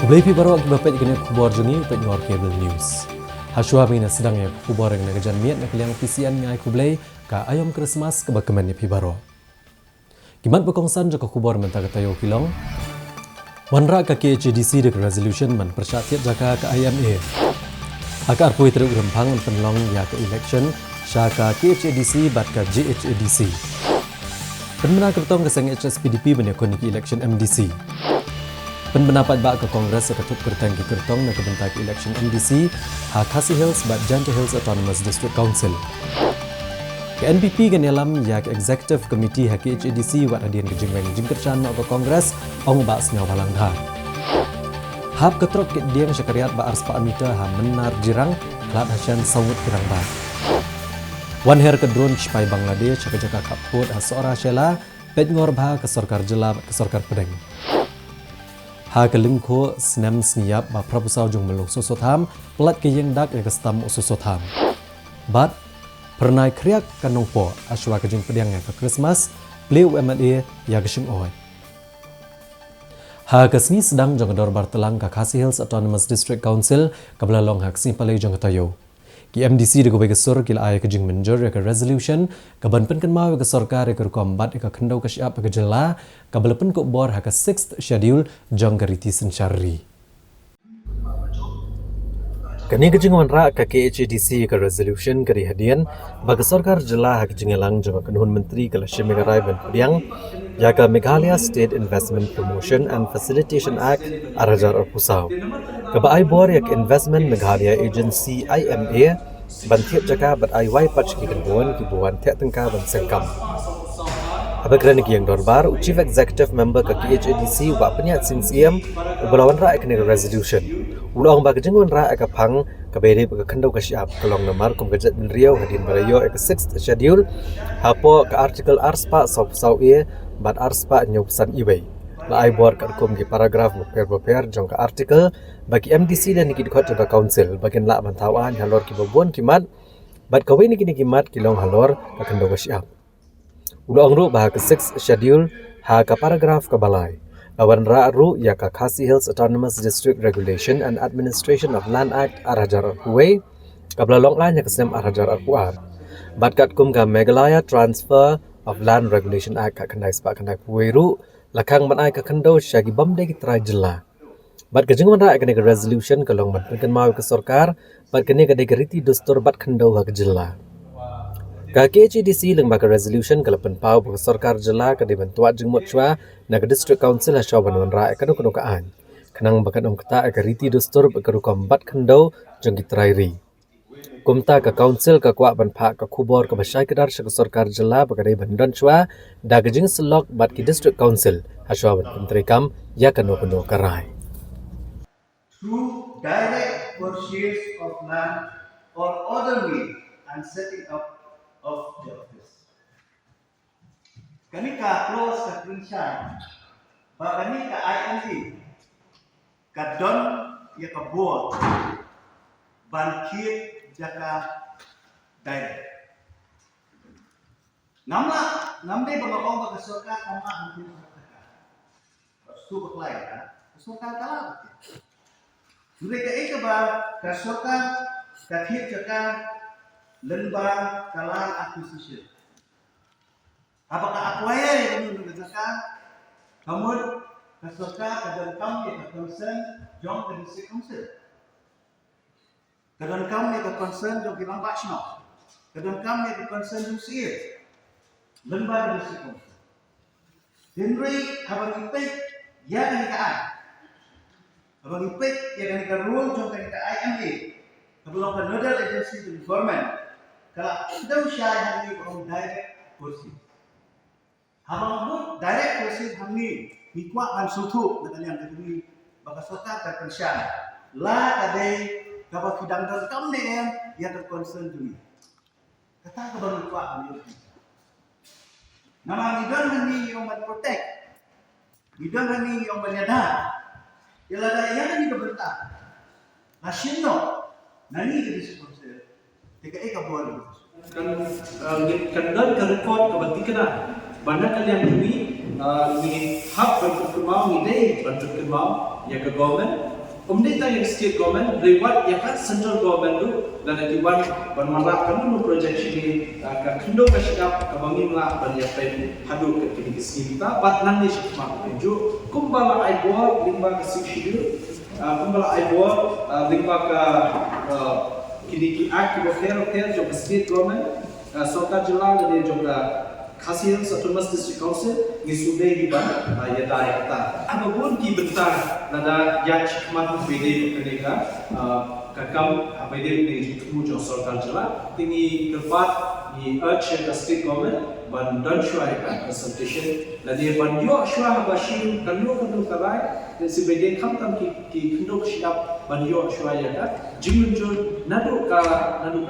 Beberapa baru akibat kena kubur jengi penyor cable news. Haswa mina sedang ya kubur yang nagajan miat nak liang pisian ngai kublai ka ayam Christmas ke bakeman ya pibaro. Kimat berkongsan jaka kubur mentah katayo kilong. Wanra ka KHDC dek resolution man persyatiat jaka ke IMA. Aka arpui teruk rempang penlong ya ke election syaka KHDC bat ka JHADC. Penmena kertong keseng HSPDP menyakoni ke election MDC. Pendapat bak ke Kongres ketut kertang ke kertong nak kebentak election MDC ha Khasi Hills bat Janta Hills Autonomous District Council. Ke NPP kan dalam ya ke Executive Committee ha KHADC wat hadian ke jingweng jingkercan nak ke Kongres ong bak senyaw balang dah. Hab ketrok ke diang syakariat ba ars paamita ha menar jirang kelat hasyan sangut kirang ba. Wan her ke drone spai Bangladesh ke jaka kaput ha seorang syela pet ngor bah ke sorkar jelab ke sorkar pedeng. Ha kelingko senam sniap ba prabusau jong melung susotham pelat ke yang dak ke stam susotham. Bat pernai kriak kanongpo aswa ke jing pedang ke Christmas pleu MLA ya ke sing oi. Ha ke sni sedang jong dor bartelang ke Khasi Hills Autonomous District Council kabla long hak sing palai jong tayo. Ki MDC de gobe ke sur kila ay ke jing menjor ke resolution ke ban pen kan mau ke sarkar ke kombat ke khendau ke siap ke jela ke belepen ko bor ha ke 6th schedule jong ke riti sensyari. Kani ke jing wanra ke KHADC ke resolution ke dihadian bagi sarkar jela ha ke jingelang jong ke nuhun menteri ke Lashmi Garai ban pediang ya ke Meghalaya State Investment Promotion and Facilitation Act arajar pusau. Kebaai bor yak investment Meghalaya Agency IMA bantiap jaka bat ai pach ki kenbuan ki buan tek tengka ban sengkam. Abagran ki yang dorbar Chief Executive Member ke KHADC wa penyat sin siam ubalawan ra ekne resolution. Ulang ba kejengwan ra ek phang ke beri ke khendau ke siap kelong namar kum kejet bin riau hadin barayo ek 6th schedule hapo ke artikel arspa sop sau e bat arspa nyusan ibai. Lai bor kum ki paragraf beper jong ke artikel bagi MDC dan nikit khot jong council bagian la bantawan halor ki bobon kimat bat kawin kini kimat kilong halor ka kendo siap. Ulang ru bah ke 6th schedule ha ka paragraf ke balai. Lawan ra ru ya ka Khasi Hills Autonomous District Regulation and Administration of Land Act arajar arhuwe kabla long an ya kesem arajar arhuar. Bat kat kum ka Meghalaya Transfer of Land Regulation Act ka kandai spa kandai puweru lakang manai ka kendo syagi bamde ki trai jela. Bat kejeng man ra kene ke resolution kalong man kan mau ke sarkar bat kene ke degriti dustur bat kendo ha ke jela. Ka KHADC leng ba ke resolution kalapan pau ke sarkar jela ke dibantuat jeng motchwa na ke district council ha shawan wan ra ka no kaan. Kenang bakan kata ke riti dustur ke rukom bat kendo jeng ki trai ri. Kumta ke council ke kuak ban phak ke khubor ke basai kedar ke sarkar jela bakadai bandan chwa da ke jing selok bat ki district council ha shawan menteri kam ya kano karai. Through direct purchase of land or other means and setting up of the office. Kanika close sa Krinsyan, ba kanika IMD, kadon ya kabor, bankir jaka direct. Namde baong bagasoka kama ang tinataka. Pastu baklay ka, pastu kala. Mereka itu kasoka kathir jaka lembang kalang acquisition. Apakah acquire yang menunjukkan kamu kasoka kadang kamu yang concern jom dari council. Kadang kamu yang concern jom kilang bakshno. Kadang kamu yang concern jom siir. Lembang dari council. Henry habang ipik ya kanikaan. Abang ipik ya kanika rule jom kanika IMA. Kabulong ka nodal agency to the government. Kalau daw siya hangi ang direct kursi. Habang mo direct kursi hangi hikwa ang sutu na kanyang kadiri bagasoka ka Krinsyan. La kaday kapag hidangdan kam ni ya ka concern duni. Kata ka ba hikwa ang yun? Namang idon hangi yung mag-protect. Idon hangi yung manyada. Ilaga yan ang ikabentak. Nasyino nani jadi sponsor. Tiga eka boleh. Kan ke report ke bati kena. Bana kalian ini ni hak berkembang ide berkembang ya ke government Pemerintah yang state government reward ya kan central government tu dan di wan marak kan nu project ini ka kindo ka sikap ka bangin la ban ya pen hadu ke kini kita bat nan ni sikma penju kumbala ai bo lingba ka sikshidu kumbala ai bo lingba ka kini ki act bo fair jo state government सरकार जिला ने जो खासियत सतुमस district council ni sudah di ban ya dai kata apapun ki bentar nada ya chikmat bede kenika kakam bede ni tumu jo sarkar jala tini kepat ni urge the state government ban dan shwai ka consultation nadi ban yo shwa bashi kanu karai si bede kham tam ki khindok shap ban yo shwa ya ka jimun jo nadu ka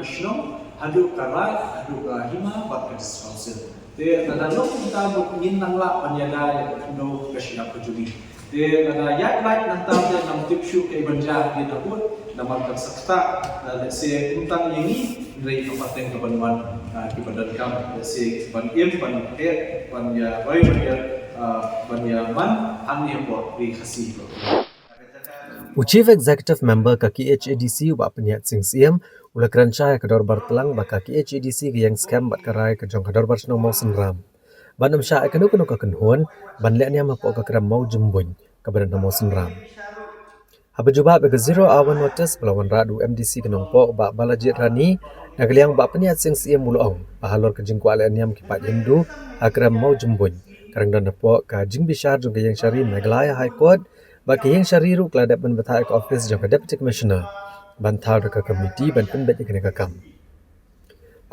shnong hadu karai hadu ka hima bat council te nada lok kita bukingin nang la panyada ya no kasina kujuli te nada yak like nanta te nam tipshu kay banja di nakut naman ka sakta let's say untang ini rei kapaten kabanwan ki badan kam let's say ban ban ya boy ban ya man ani po ri khasi ko Chief Executive Member ka KHADC wa penyat sing siem ula keranca ka dor bartelang ba ka KHADC ge yang scam bat karai ka jong ka dor bar snong mau senram. Ban am sha ka ka kenhon ban le nya ma po ka kram mau jumbuñ ka badan mau senram. Haba juba be 0 hour notice belawan radu MDC kenong po ba balajit rani nagaliang ba penyat sing siem mulong ba halor ka jing kwa le nyam ki pa Hindu akram mau jumbuñ. Karang dan po ka jing bishar jong ka yang syari Meghalaya High Court bagi yang syariru keladap ban batai ke office jangka deputy commissioner bantar ke komiti ban penbet kena kakam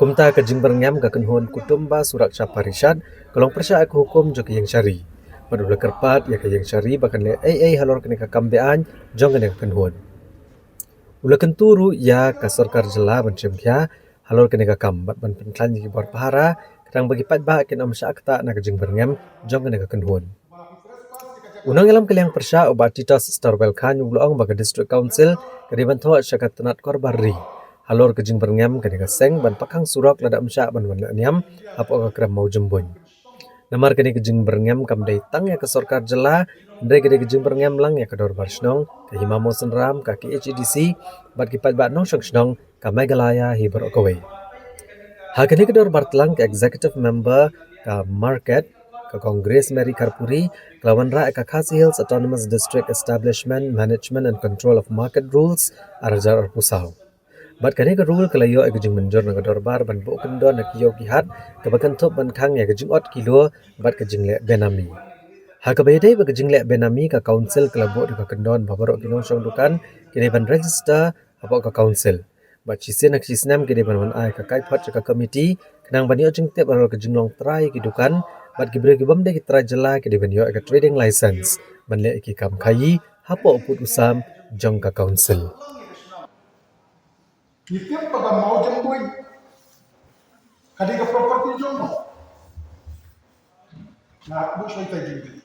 kumta ke jingbar ngam ke kenhon kutumba surat syaparishad kolong persya ke hukum jangka yang syari padula kerpat ya ke yang syari bahkan le halor kena kakam bean jong kena kenhon ula kenturu ya ke sarkar jela ban cemkia halor kena kakam bat ban penklan ji bar pahara kadang bagi pat ba ken am syakta na ke jingbar ngam jong kena kenhon Unang ilam kaliang persya obat titas Starwell Khan ulang baga District Council kadiban thoa syakat tenat korbarri. Halor kejing berngam kadika seng ban pakang surak lada msya ban wan niam apo ka kram mau jembon. Namar kani kejing berngam kam dai tang ya ke sarkar jela ndai kadi kejing berngam lang ya ke dor barsnong ke himamo senram ka KHADC bat kipat ba nong shnong ka Meghalaya hibar okawai. Hakani ke dor bartlang ke executive member ka market ke Kongres Mary Karpuri kelawan ra ka Khasi Hills Autonomous District Establishment Management and Control of Market Rules arjar pusau. Bat kani ka rule kalayo ay gajing menjor na kadorbar ban bu kendon na kiyo kihat kabakan top ban khang ya gajing 8 kilo bat kajing le benami. Ha kabayday ba gajing le benami ka council kelabo ka kendon babaro kinong syong dukan kini ban register apa ka council. Bat chisin ak chisnam kini ban ay ka kaiphat ka committee kenang ban yo jing tep aro gajing long try kidukan bat gibre gibam de kitra jela ke deven yo ka trading license banle ki kam khayi hapo put usam jong ka council Kita pada mau jempuin kadi ke properti jong na bu shoy ta jindi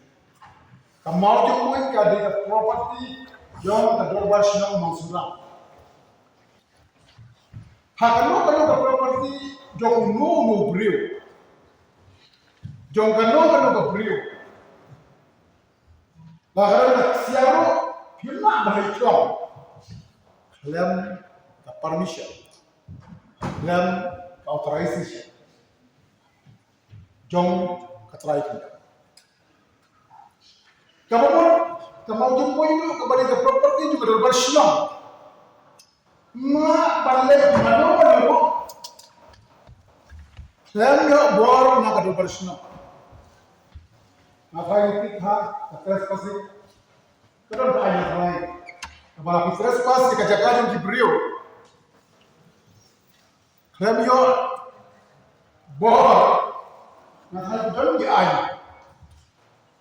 ka mau jempuin kadi ke properti jong ta dorbar sino mau suram ha kalau ke properti jong no brio jong kano ke brio la gara siaro pina bahai chong lem ka permission lem ka authorization jong ka try kita kapapun kamau jong poin itu kepada ke property juga dorbar shlong ma balle mano mano lem yo bor na ka dorbar shlong Ngapain kita stres pasti kadang banyak lain. Kalau stres pasti kajakan di brio. Kami yo boh, ngapain kadang di air.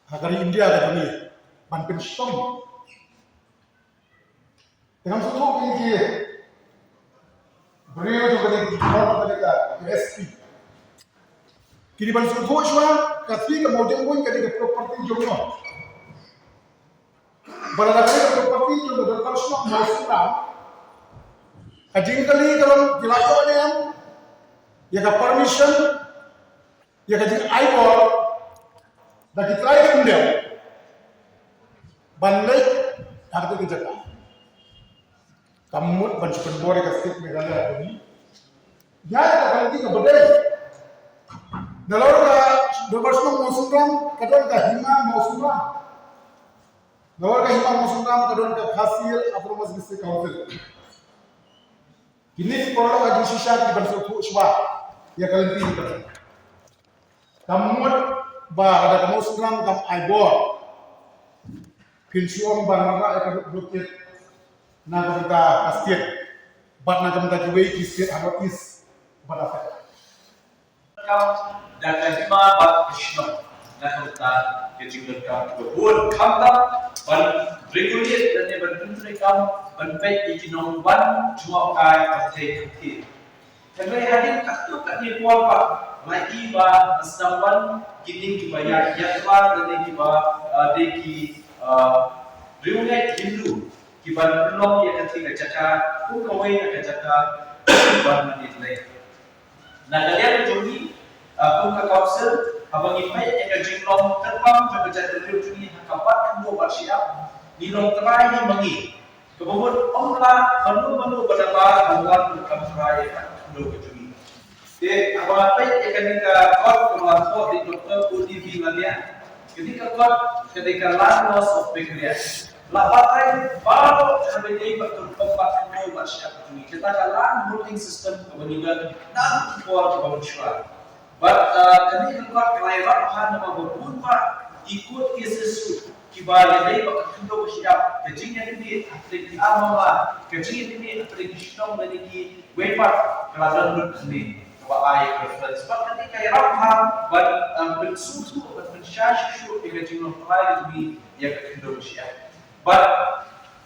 Agar India ada kami, ban pensiun. Dengan suatu ini brio juga di mana mereka USP. Kini ban suatu shwa kasi ka mau jenggoy ka di property jongno. Balala ka property jongno dal karsno mau suram. Kajing kali kalau dilayo na yan, ya ka permission, ya kajing I-call, na kitry kundel. Banlay, harto ka jaka. kamut ban Penbore ka state Meghalaya ini. Ya ka kalti ka badai. Dalor ka dobarsno mosundram kadon ka hima mosundram. Dalor ka hima mosundram kadon ka hasil apromas gisi council. Kini korlo ka shisha di ban suku shwa. Ya kalti ka. Kamut ba ada ka mosundram kam aibor. Pinsuam ban mara ka blokir na kamta state. Bat na kamta juwei ki state haro is badafet. Dan lima bat Krishna dan kita kejingkan kebun kamta ban regulate dan berbentuk benpet ikinom ban cuma kai pakai kaki. Karena hadir kartu kaki kual pak lagi ba asnawan kini dibayar yatwa dan diba deki regulate Hindu kiban belum ya ketika jaka kawai nak jaka ban menit lain. Nah kalian menjadi Pungka Council abang ipai yang jinglong terbang bekerja dari juni hakapat kedua bersiap nilong terai yang mengi kemudian omlah menu berapa bulan bukan terai kedua juni. Jadi abang ipai yang ketika kot kemelapor di dokter UDV Malaysia ketika kot ketika land loss of pancreas lapatai baru sampai bertempat kedua bersiap juni kita kalah voting system kemudian dan kuat kemudian. But kami keluar kelairan bahan nama berubah ikut Yesus kibali dari bakal siap kecilnya ini apalagi amala kecilnya ini apalagi syaitan memiliki wepat keladan ini bahwa ayat reference. But ketika Rabbah bersuatu bersyasyu dengan jumlah pelai ini yang kedua siap. But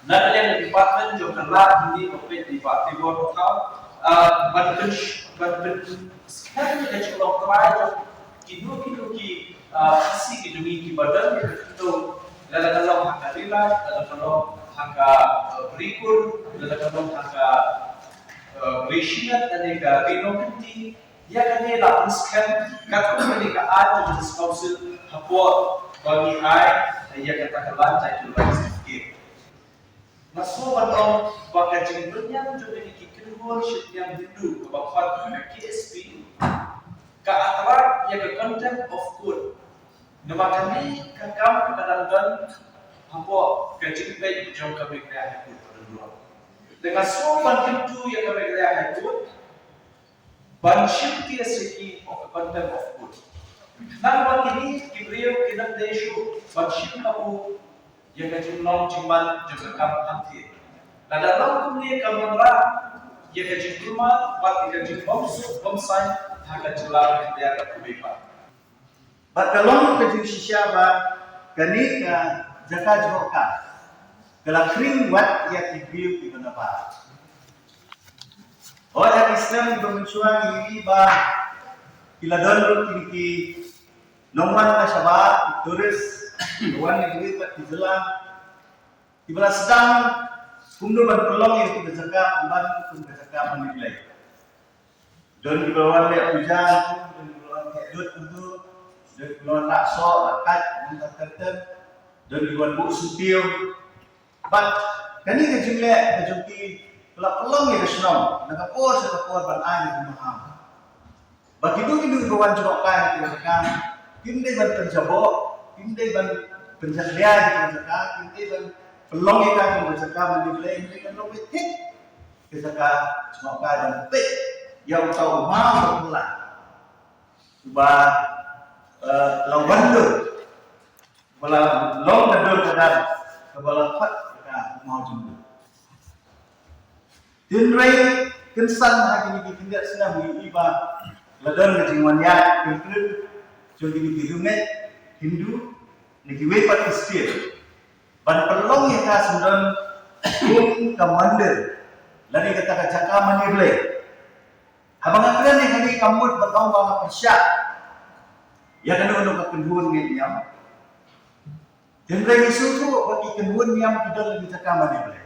nanti yang department juga lah ini mungkin di bawah sekarang kita coba terakhir kilo ki kasih ki badan itu dalam kalau angka lila dalam kalau angka berikut dalam kalau angka berishiat dan angka rinokinti dia kan dia dapat scan kata mereka ada di council hapot bagi dia katakan saya itu lagi sedikit. Masuk atau bakal jengbernya juga worship yang Hindu kebakat KSP ke antara yang ke content of good. Nama kami kakam kadang-kadang apa kejimpai jauh kami kaya itu berdua. Dengan semua Hindu yang kami kaya itu banship dia segi of content of good. Nama kini Gabriel kinak desu banship kamu yang kejimlau ciman juga kamu nanti. Nah dalam kemudian kami merah ia kecil rumah, buat kecil bonsai, harga jelas dia akan berubah. But kalau kecil sisya ba kani ka jaka joka. Kalau kering buat ia tibiu di mana ba. Orang Islam bermencuang ini ba kiladon kini nomor na syaba turis luar negeri tak dijelang tiba sedang kumdo berpeluang yang tidak cakap, amban tidak cakap menilai. Dan di bawah lihat hujan, dan di bawah lihat dut untuk, dan di bawah rakso, rakat, minta terten, dan di bawah buk sutil. But kani kejumlah kejumpi peluang yang kesenang, nakapor sekapor ban air di maham. Bagi itu kita kawan cobakan kita cakap, kita ban penjabok, kita ban penjaglia kita cakap, kita ban peluang yang kami bercakap menilai ini kan lebih hit kita cuma dan pek yang tahu mau berpulang coba lawan tu bala long dan dulu kadang kebala fat kita mau jumpa dinrai kensan hari ini tidak sedang mengiba ladan kejiwanya kekir jadi di rumah Hindu negeri Pakistan. Ban pelong yang kasundan kum commander lari kata kacaka manirle abang akran yang kali kamut bertau bang persya ya kan untuk kedua ngiyam dan lagi suku bagi kedua ngiyam tidak lagi caka manirle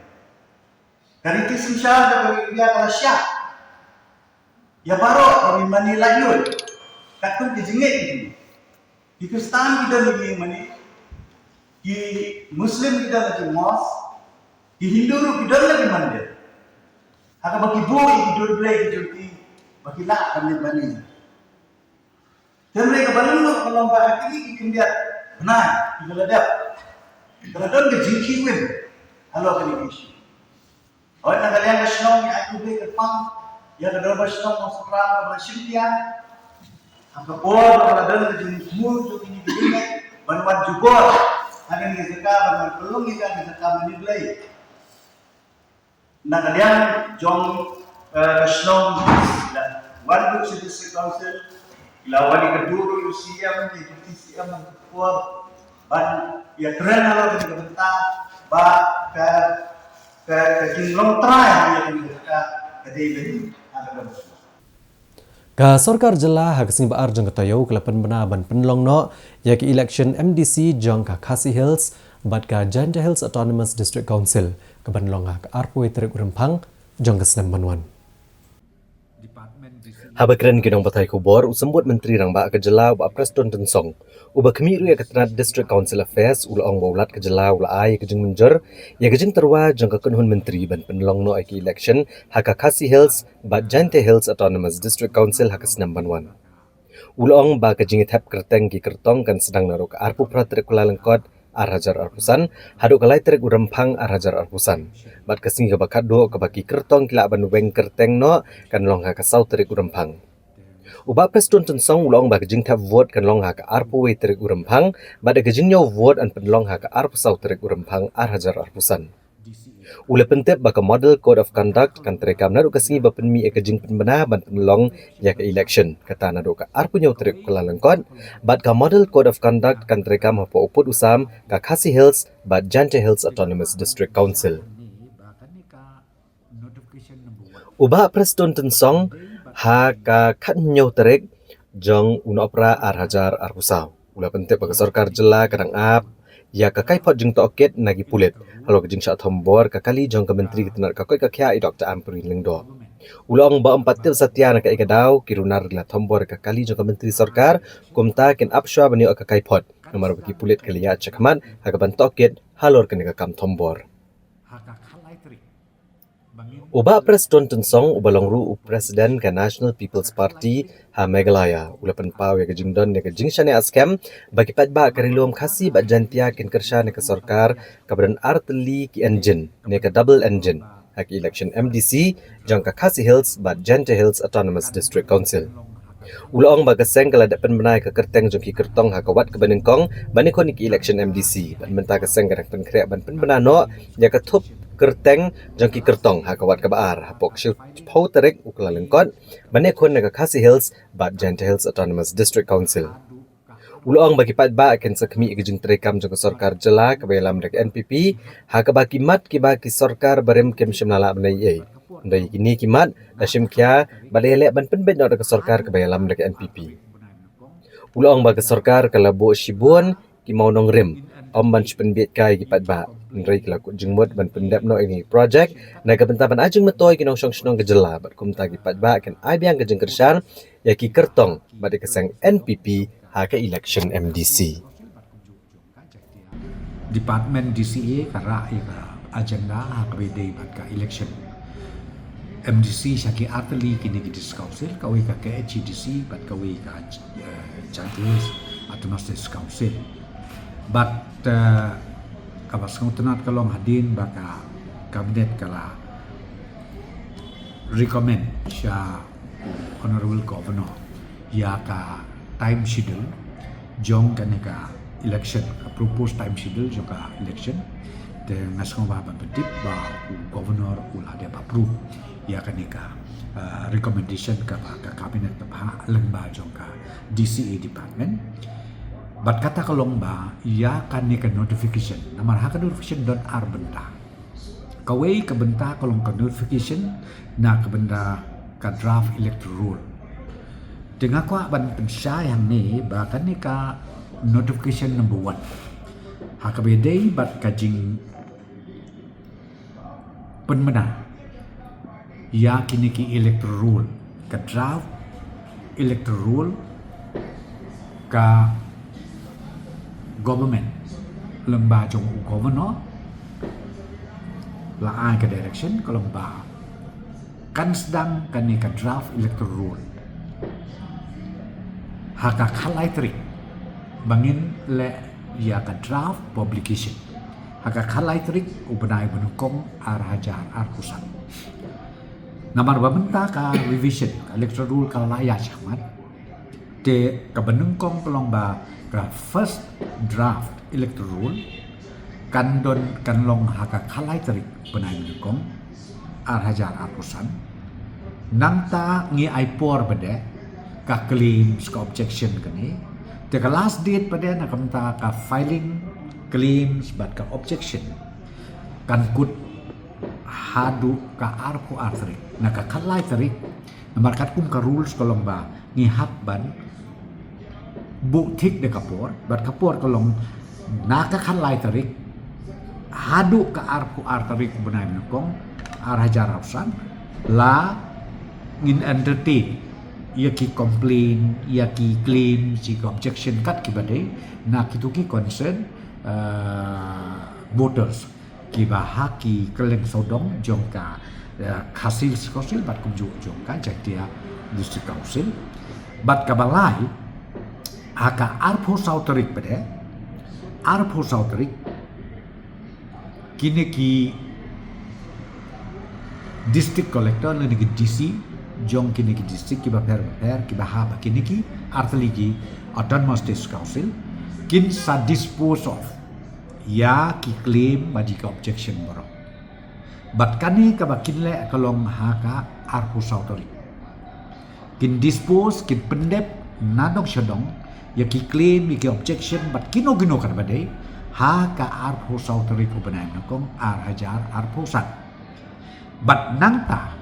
dari kisah dari dia kalau syak ya baru kami manila yun takut dijengit ini di Kristen kita lagi mani di Muslim kita lagi mosque, di Hindu kita lagi mandir. Haka bagi bui hidur belai jadi bagi lah bani. Dan mereka balung kalau bahas ini kita lihat benar kita lihat kalau don kejiki win halo kali orang nak kalian bersenang yang aku beli kepang yang kedua bersenang masuk kerang bersintian apa buat kalau don kejiki semua tu ini begini bantuan juga akan kita bantuan pelung kita menilai nak kalian jom senang One City Council, lawan kedua usia menjadi siam kuat, ban ya keren kalau kita bentar, bah ke jinglong try yang kita kedai ada bersama. Ka Sarkar Jela hak sing baar jong katayo kelapan bena ban penlong no ya ki election MDC jong ka Khasi Hills bat ka Janta Hills Autonomous District Council ka banlong hak arpoi terik urempang jong ka Senam Manuan. Habakren kinong patay kubor usambut menteri rang ba ka Jela ba Preston Tensong uba kemiru ya katrat District Council Affairs ulaong baulat ka Jela ula ai ka jeng menjer ya ka jeng terwa jong ka kunhun menteri ban penlong no ki election hak ka Khasi Hills ba Janta Hills Autonomous District Council hak ka Senam Manuan. Ulaong ba ka jeng thap kerteng ki kertong kan sedang naro ka arpu pratrik kulalengkot Arhajar Arpusan, haduk kalai terik urempang Arhajar Arpusan. Bat kasing ka bakat do ka baki kertong kila ban weng kerteng no kan long ha ka sau terik urempang. Uba Preston Tensong ulong ba kajing tap vote kan long ha ka arpu we terik urempang, bat kajing nyaw vote an penlong ha ka arpu sau terik urempang Arhajar Arpusan. Ule pentep baka model code of conduct kan terekam nadu kasingi ba penmi e kajing penbena ban penlong ya ka election kata nadu ka arpu nyaw terik kulalengkot bat ka model code of conduct kan terekam apa uput usam ka Khasi Hills bat Janta Hills Autonomous District Council. Uba Preston Tensong ha ka khat nyaw terik jong unopra Arhajar Arpusau. Ule pentep baka Sarkar Jela kadang ap ya ka kaipot jeng toket nagi pulit halo jeng sya thombor ka kali jong ka menteri kitenar ka koi ka kya i Dr. Ampuri Lingdo ulong ba empat til satya na ka ikadaw kirunar la thombor ka kali jong ka menteri sarkar kumta ken apswa bani ka kaipot nomor bagi pulit kali ya cakman ha ka ban toket halor ken ka kam thombor Uba Preston Tensong ubalong ru Presiden ka National People's Party ha Meghalaya ulapan paw ya kajing don ya kajing syane askem bagi patba karilom Khasi bat jantia ken kersha ne ka sarkar kabran artli ki engine ne ka double engine ha ki election MDC jang ka Khasi Hills bat Janta Hills Autonomous District Council Ulong baga seng kala dapat menai ke kerteng jong ki kertong ha kawat ke banengkong banikon ki election MDC ban menta ka seng kadang pengkrek ban penbenano ya ka thup kerteng jong ki kertong ha kawat ka baar ha pok shu pau terek ukla lengkot banikon ka Khasi Hills bat Janta Hills Autonomous District Council Ulong bagi patba akan sekmi ikijing terekam jong sarkar Jela ke bayalam dek NPP ha ka baki mat ki baki sarkar barem kem shimnala benai ei Dari kini kimat Hashim Kya balai ban penbet nak ke sarkar ke bayalam dekat NPP. Ulang bagi sarkar kalau buat shibun ki mau nong rim om ban penbet kai ki patba. Ndrai kala ku jengmut ban pendap no ini project na ka bentaban ajeng metoy ki nong song ke Jela bat kum ta ki patba kan ai biang ke jeng kersan ya ki kertong bat ke sang NPP ha ke election MDC. Department DCA kara agenda ha ka bede bat ka election MDC syaki arteli kini ki council kawi ka HDC bat kawi ka Jantis Autonomous Council but kawas ngutenat kalong hadin baka kabinet kala recommend sya honorable governor ya ka time schedule jong kaneka election proposed time schedule jong ka election de ngasong ba betip ba governor ulah dia approve ya kanika recommendation ka kabinet pa lengba jong ka DCA department bat kata kalong ba ya kanika notification namar ha ka notification don ar benda kawai ka benda kalong ka notification na ka benda ka draft electoral rule dengan ko ban pensayang ni ba kanika notification number 1 ha ka bedai bat kajing penmena ya kini ki electoral rule ka draft electoral rule ka government lemba jong governor la ai ka direction ka lemba kan sedang kan ni ka draft electoral rule haka khalai trik bangin le ya ka draft publication haka khalai trik ubenai benukong ar hajar ar kusan namar babenta ka revision electoral rule ka laya chamat te ka benukong pelong ba ka first draft electoral rule kan don kan long haka khalai trik benai benukong ar hajar ar kusan nangta ngi aipor bede ka claims ka objection kani te ka last date bede na kamta ka filing claims but ka objection kan kut hadu ka arpo artrik na ka kalai tarik na markat kum ka rules kolong ba ngi hap ban bu tik de kapor but kapor kolong na ka kalai tarik hadu ka arpo artrik benai menukong ar hajar usan la ngin entertain ia ki complain ia ki claim si objection kat ki badai na kitu ki concern voters ki bahak ki keleng sodong jongka hasil skosil bat kumju jongka jaktia district council bat kabalai aka arpo sauterik bade arpo sauterik kini ki district collector le ki DC jong kini ki district ki ba per ki ba ha kini ki artli ki autonomous district council kin sa dispose of ya ki claim ba di ka objection boro bat kani ka ba kinle kalong ha ka arpo sautori kin dispose kin pendep nadok syadong ya ki claim ki objection bat kino kan ba dei ha ka arpo sautori ko banai nokong ar hajar arpo sat bat nangta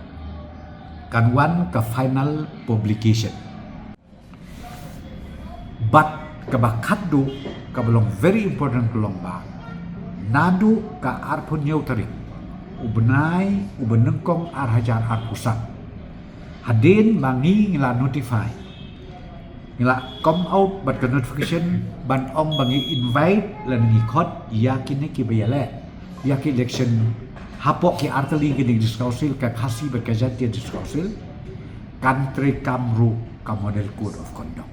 kan wan ka final publication but kabakadu kabalong very important kelong ba nadu ka arpun nyauterik ubenai ubenengkong ar hajar ar pusat hadin bangi ngila notify ngila come out but ka notification ban ong bangi invite lan ngi khot yakin ki bayale yakin election hapok ki arteli gini diskausil ka khasi berkajat dia diskausil country kamru ka model code of conduct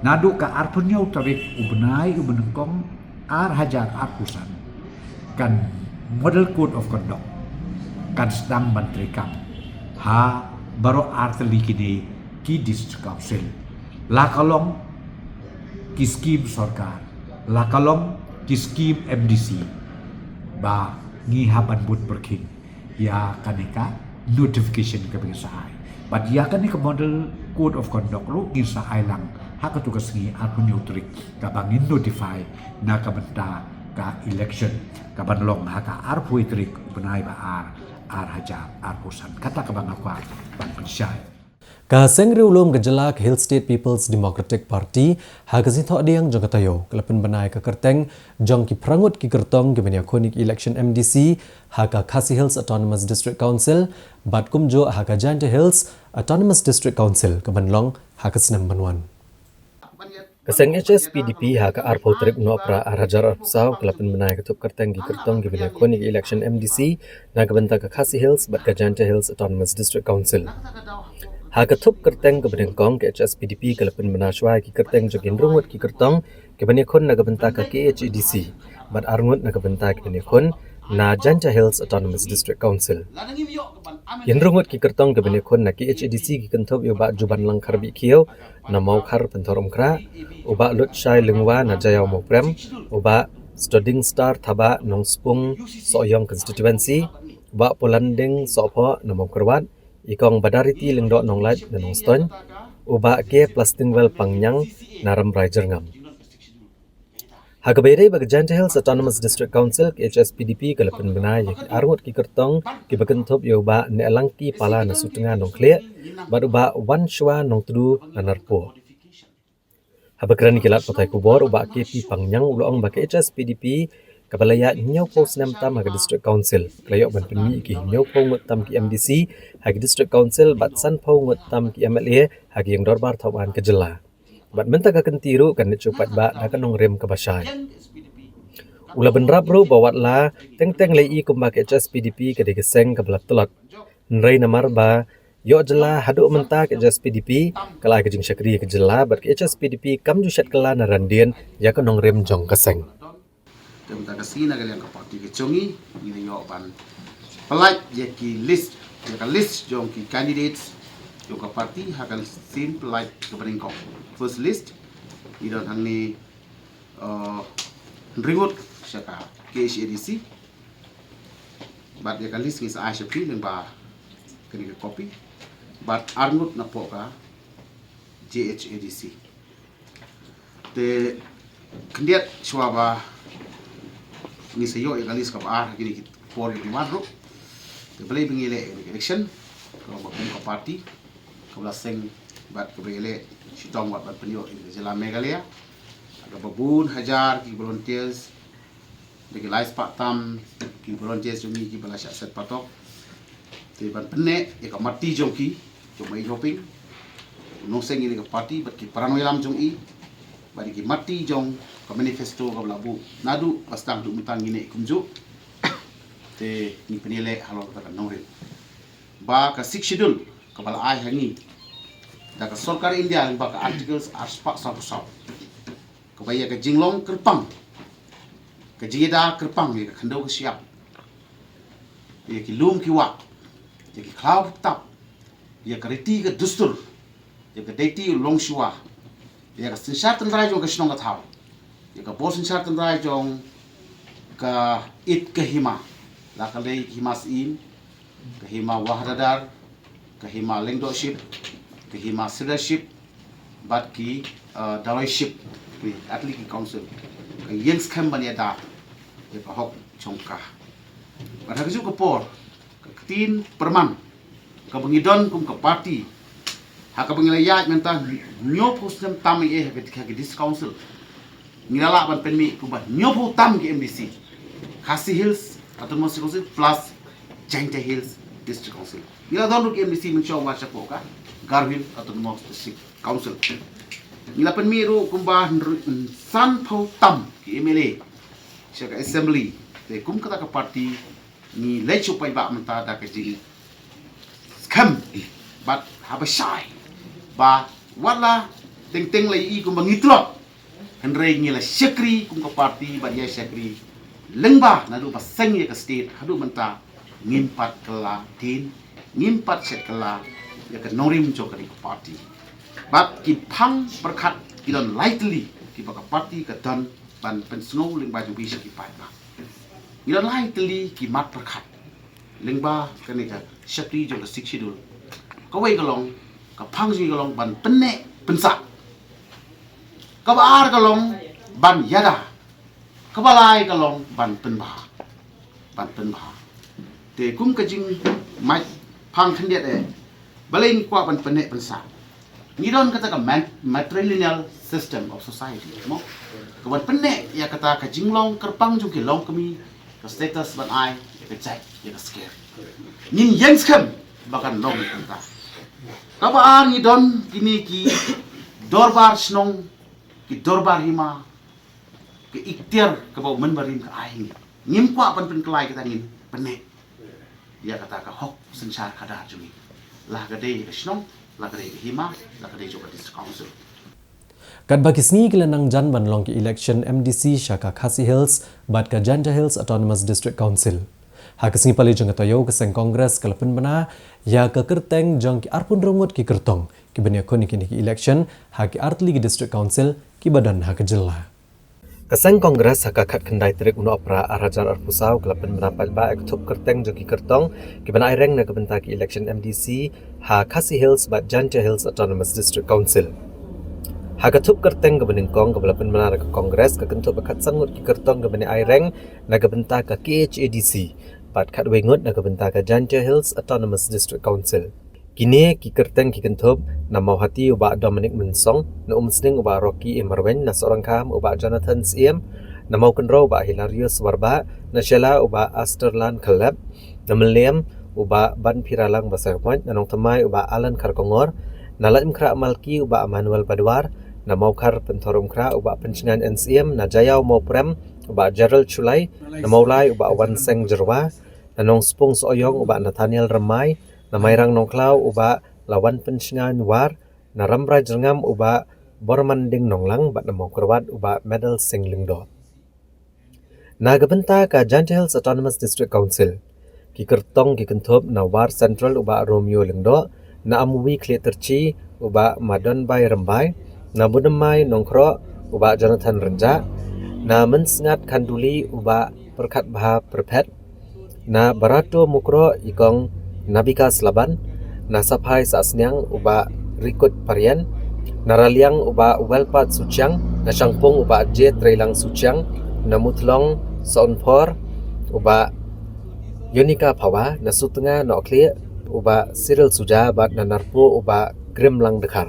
nadu ka arpunya utarik ubenai ubenengkong ar hajar akusan kan model code of conduct kan sedang bantri kam ha baro arteli kini ki district council la kalong ki scheme sarkar la kalong ki scheme MDC ba ngi haban but berking ya kaneka notification ke bisaai but ya kaneka model code of conduct lu ngisa ailang hak tugas ngi aku neutrik ka bangin notify na ka benta ka election ka banlong haka arpuitrik benai ba ar hajar arpusan kata ka bangakwa ban pensyai Ka sengri ulum gejelak Hill State People's Democratic Party hagazin thok diang jong katayo kelapen benai ka kerteng jong ki prangut ki kertong ki bania konik election MDC haka Khasi Hills Autonomous District Council bat kumjo haka Jante Hills Autonomous District Council ke banlong haka senam banwan Kaseng HSPDP haka arpo trip no pra arajar arpsau kelapen benai ketup kerteng ki kertong ki bania konik election MDC na ke benta ka Khasi Hills bat ka Jante Hills Autonomous District Council Haka thup kerteng ke benengkong ke HSPDP ke lepen menaswai ki kerteng jokin rungut ki kertong ke benekon na gebenta ke KHEDC bat arngut na gebenta ke benekon na Jante Hills Autonomous District Council. Yen rungut ki kertong ke benekon na KHEDC ki kentup yo ba juban lang karbi kiyo na mau kar pentorom kra uba lut syai lengwa na jayau mau prem uba Stoding Star Thaba Nong Spung Soyong Constituency uba Polanding Sopo na mau kerwat ikong badariti lengdok nong lait dan nong ston uba ke plastingwell pangyang naram rajer ngam hagabere bag Jante Hills Autonomous District Council ke HSPDP ke lepen benai yak arngut ki kertong ki bakentop yo ba ne alangki pala na sutenga nong kle bad uba wan shwa nong tudu nanarpo habakran kilat patai kubor uba ke pi pangyang ulong ba ke HSPDP kabalaya nyau po senam tam hag district council klayok ban penmi ki nyau po ngut tam ki MDC hag district council bat san po ngut tam ki MLA hag yang dorbar thawan ke jela bat menta ka kentiru kan cupat ba da kanong rem ka basai ula benrap ro bawat la teng lei kumba ke HSPDP ke de geseng ka belat telot nrei namar ba yo jela hadu menta ke PDP kala ke jing syakri ke jela bar ke PDP kam ju shat kala narandian ya ke nong rem jong kaseng Kita kasi na kalian kapati ke chongi ini yo ban pelaj ya ki list ya ka list jong ki candidates yo ka parti hakan sin pelaj ke beringkok first list idon hangni ringut syaka KHADC bat ya ka list ngis Aisha Pri lemba kini ke kopi bat arngut na po ka JHADC te kendiat suaba ni sayo ya kalis kap ar gini for di madro te beli bingile election ko ba kum ka party ko la seng bat ko bele sitong wat bat penyo di jela Meghalaya ada babun hajar ki volunteers de lais pak tam ki volunteers jumi ki bala set patok te ban penne ya ka mati jongki jo mai shopping no seng ini ka party bat ki paranoy lam jong i bari ki mati jong ka manifesto ka labu nadu pastang du mitang ini kumju te ni penile halo ka nongre ba ka six schedule ka bala ai hangi da ka sarkar India ba ka articles aspak sabu sab ka baya ka jinglong kerpang ka jida kerpang ka khando ka siap ye ki lum ki wa ye ki cloud tap ye ka reti ka dustur ye ka deti long shua ya ka sinsar tandrai jong ka shnong ka thau ya ka bos sinsar tandrai jong ka it ka hima la ka lei hima sin ka hima wahdadar ka hima lengdoship ka hima leadership bat ki daroiship ki atli ki council ka yengs kham ban ya da ya ka hok chongka ba ha ju ka por ka tin perman ka bangidon kum ka party haka pengilaya mentah nyopu sistem tam ye ketika ke dis council ngilala ban penmi kuba nyopu tam ke MDC Khasi Hills atau Mosque Council plus Jaintia Hills District Council ngila don ke MDC mencoba macam poka Garvin atau Mosque District Council ngila penmi ru kumba san pau tam ke MLA syaka assembly te kum kata ke parti ni lechu pai ba mentah da ke jing skam but have a shy ba wala teng lai i kum bangitlot henrei ngila syakri kum ka parti ba ya syakri lengba nadu ba seng ya ka state hadu menta ngimpat kala tin ngimpat set kala ya ka norim jo ka parti ba ki phang perkhat ki don lightly ki ba ka parti ka dan ban pen snow lengba ju bi syaki pai ba ki don lightly ki mat perkhat lengba ka ni ka syakri jo ka sik schedule ka wei ka long ka phang ji galong ban penne pensa ka baar galong ban yada ka balai galong ban penba te kum ka jing mai phang khandiat e balai ni kwa ban penne pensa ni don kata ka matrilineal system of society mo ka ban penne ya kata ka jinglong kerpang ju ki long kami ka status ban ai ka check ya ka scare nin yengs kam bakan long kanta kabaan ni don kini ki dorbar snong ki dorbar hima ki ikhtiar ka bau menbarin ka ai ngim kwa pan pen kelai kita ngin penne dia kata ka hok sensar kadar jumi lah gade ka snong lah gade hima lah gade juga district council Kat bagi sni kelenang jan ban long ki election MDC syaka Khasi Hills bat ka Jaintia Hills Autonomous District Council Hakasni pali jong toyo ke seng kongres kalapen bana ya ke kerteng jong ki arpun rungut ki kertong ki bania koni ki election haki artli ki district council ki badan hak jela keseng kongres haka khat kendai trik uno opera arajar arpusau kalapen bana palba ek thup kerteng jong ki kertong ki bana ireng na kebenta ki election MDC ha Khasi Hills bat Jaintia Hills Autonomous District Council Hagatup kerteng ke beningkong ke belapan menara ke kongres ke kentup bekat sangut ki kertong ke beni aireng na ke benta ke KHADC pat kat wengut na ke benta ke Jaintia Hills Autonomous District Council. Kini ki kerteng ki kentup na mau hati uba Dominic Mensong na umsning uba Rocky Emerwen na seorang kam uba Jonathan Siem na mau kenro uba Hilarius Warba na Sheila uba Asterlan Kaleb na Meliam uba Ban Piralang Basayapon na nong temai uba Alan Karkongor na Laim Kra Malki uba Emmanuel Badwar na maukar pentorum kra uba pencingan NCM na Jayau mau prem uba Gerald Chulai na maulai uba Wan Seng Jerwa na nong Spung Soyong uba Nathaniel Ramai namairang nongklau uba lawan pensingan war na ramraj rengam uba bormanding nonglang bat namo kerwat uba medal singlingdo. Na gabenta ka Jante Hills Autonomous District Council ki kertong ki kentup na war central uba Romeo lingdo na amui kle terci uba madon bay rembai na budemai nongkro uba Jonathan Renja na mensengat kanduli uba perkat baha perpet na barato mukro ikong nabika selaban na sapai saasnyang uba rikut parian na raliang uba welpat suciang na sangpung uba je trailang suciang na mutlong sonpor uba Yonika Pawa na sutenga no clear uba Cyril Suja bat na narpo uba Grimlang Dekar.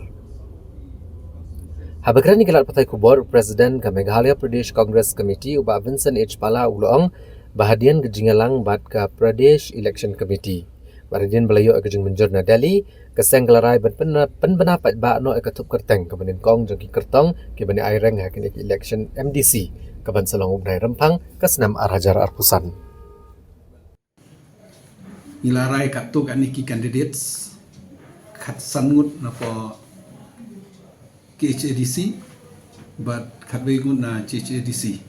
Habagrani kelat Partai Kubor Presiden ke Meghalaya Pradesh Congress Committee uba Vincent H. Pala ulong bahadian kejingalang bat ke Pradesh Election Committee. Bahadian belayu kejing menjur na Delhi keseng kelarai penpendapat ba no ekatup kerteng kebenin kong jengki kertong kebeni aireng hakin election MDC keban selong ubnai rempang kesenam arajar arpusan. Nilarai katu kan niki candidates kat sangut na po KHADC but katbegun na KHADC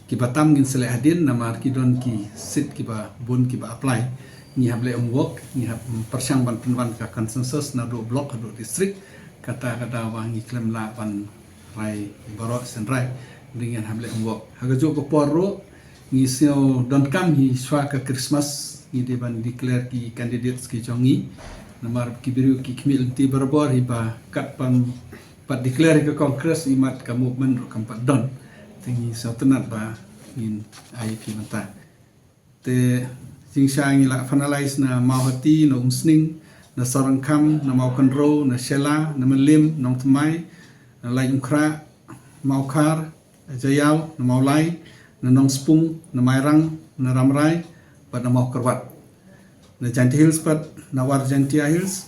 kibatam ngin sele hadin na mar kidon ki sit kiba bun kiba apply ni hable work ni hab persang ban penwan ka consensus na do block do district kata wangi klem la ban rai barok sen rai dengan hable work hagajo ko porro ni sio don kam hi swa ka Christmas ni deban declare ki candidates ki jongi namar ki biru ki kmil ti barbor hi ba kat pam pat declare ke congress imat ka movement ro kam pat don tingi sautanat ba ngin ai ki mata te sing sangi la finalize na mauhati na umsning na sarangkam na maukanro na shela na melim nong tmai na lai umkra maukar jayaw na maulai na nong spung na mairang na ramrai pat na mau kerwat na Jante Hills pat na war Jantia Hills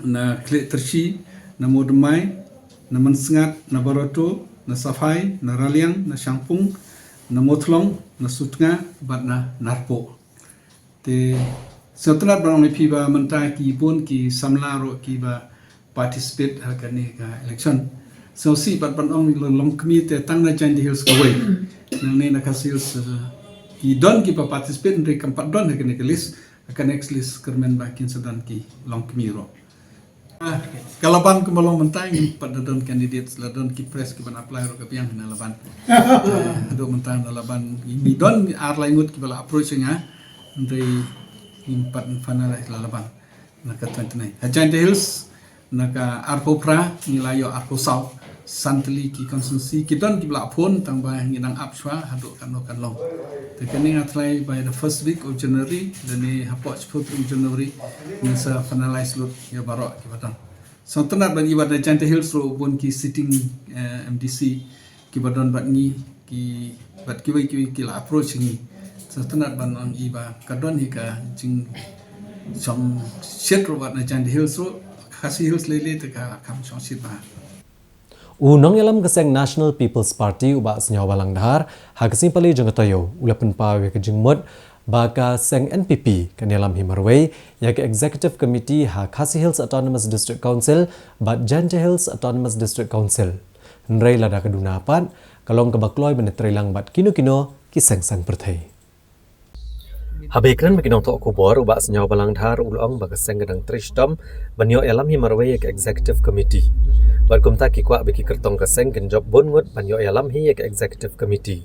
na klik terci na modemai na mensengat na baroto na safai na raliang na sangpung na motlong na sutnga bat na narpo te setelah barang lepi ba mentai ki pun ki samlaro ki ba participate hakani ka election so si bat ban ong long kmi te tang na Jante Hills kawai nang ne na kasil ki don ki pa participate ndre kampat don hakani ka list akan next list kermen bakin sedan ki long kmi ro kalaban ke malong mentai pada don candidates la don ki press ki ban apply ro ka piang na laban do mentai na laban ni don ar laingut ki bala approach nga ndai impat finalize la laban na ka 29 Jante Hills na ka arpo pra nilayo arpo south santli ki konsensi ki don ki bala phone tang ba nginang apswa hado kan long te kaning atlai by the first week of January dani hapot 4 January ni sa finalize lot ya barok ki batang so tenat ban ibadah Jante Hills ro pun ki sitting MDC ki badon bat ni ki bat ki la approach ni so tenat ban on iba kadon hi ka jing song set ro bat na Jante Hills ro khasi hills lele te ka kam song sit ba Unong yalam keseng National People's Party uba senyawa walang dahar hagasi pali jengatoyo ulapan pawe kejengmut baka seng NPP kan yalam himarway ya ke Executive Committee ha Khasi Hills Autonomous District Council bat Jante Hills Autonomous District Council nrei lada keduna apat kalong kebakloi benetrelang bat kino-kino kiseng sang perthai Habikran makinong tok kubor uba senyawa walang dahar ulong baka seng gedang trishdom banyo yalam himarway ya ke Executive Committee Barkumta ki kwa biki kertong keseng genjob bongut banyo yalam hi ke Executive Committee.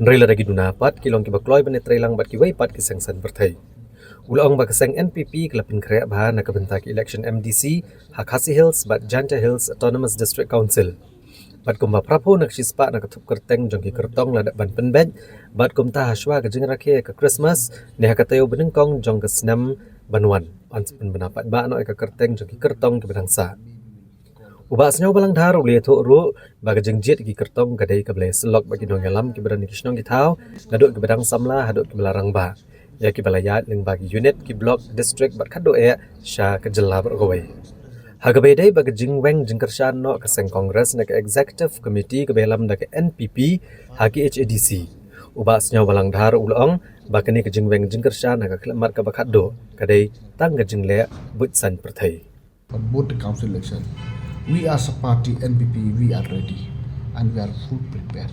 Nrela dagi dunapat kilong ki bakloi bane trailang bat ki waipat kiseng san berthai. Ulong ba keseng NPP kelapin kreak bahan na kebentak election MDC ha Khasi Hills bat Jante Hills Autonomous District Council. Bat kumba prapo nak sispa nak ketup kerteng jongki kertong ladak ban penbet bat kumta haswa ke jengrake ke Christmas ni ha katayo benengkong jong ke senam banwan on pendapat ba no ke kerteng jongki kertong ke bedangsa. Ubah senyawa balang dhar uli itu ru baga jengjit ki kertong kadai ke belai selok bagi dong yalam ki berani kisnong ki tau naduk ki bedang samla haduk ki belarang ba ya ki balayat ling bagi unit ki blok district bat kado sya ke jela bergawai hagabedai baga jingweng jingkershan no ke seng kongres na ke executive committee ke belam da ke NPP haki HADC ubak senyau walang dhar ulong bakani kejing weng jing kershan ha ka khlamat ka bakhat do kadai tang kejing le but san perthai. For both the council election, we as a party NPP, we are ready and we are full prepared.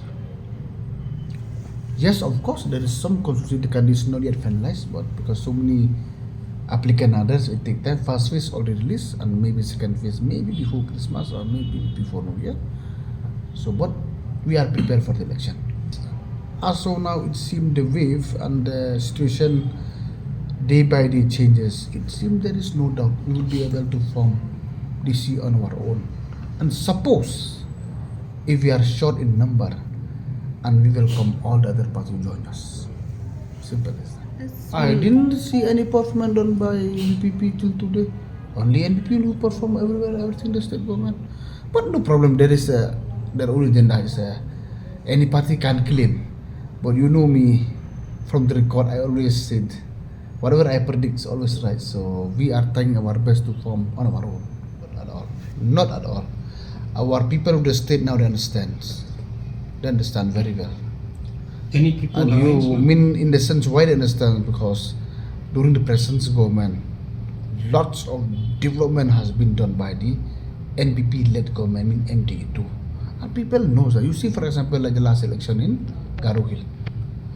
Yes, of course, there is some constituency condition not yet finalized, but because so many applicant others, it take time. First phase already released, and maybe second phase maybe before Christmas or maybe before New Year. So, but we are prepared for the election. Also now it seems the wave and the situation day by day changes. It seems there is no doubt we will be able to form DC on our own. And suppose if we are short in number, and we welcome all the other parties to join us. Simple as that. I didn't see any performance done by NPP till today. Only NPP will perform everywhere, everything the state government. But no problem. There is their own agenda is any party can claim. But you know me, from the record, I always said whatever I predict is always right. So we are trying our best to form on our own. Not at all. Not at all. Our people of the state now they understand. They understand very well. Any people And you mean in the sense why they understand? Because during the present government, lots of development has been done by the NPP-led government, I mean MDA2. And people know that. You see, for example, like the last election in Garo Hill.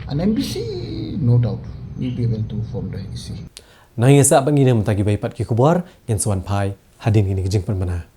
And MBC, no doubt, will be able to form the EC. Nang yasa pangina matagi bay pat ki kubor yan swan pai hadin kini kejing permana.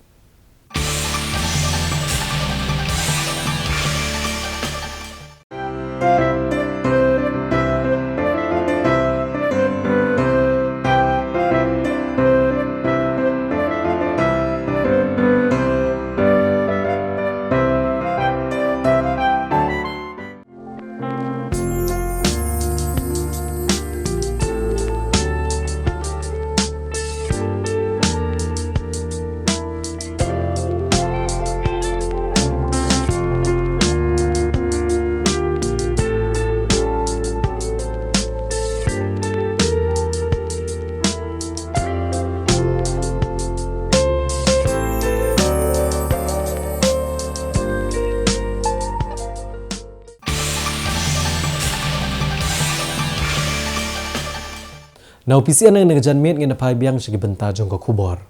Now PCN ang nagajan mit ngin napai biang sigi benta jong ka kubor.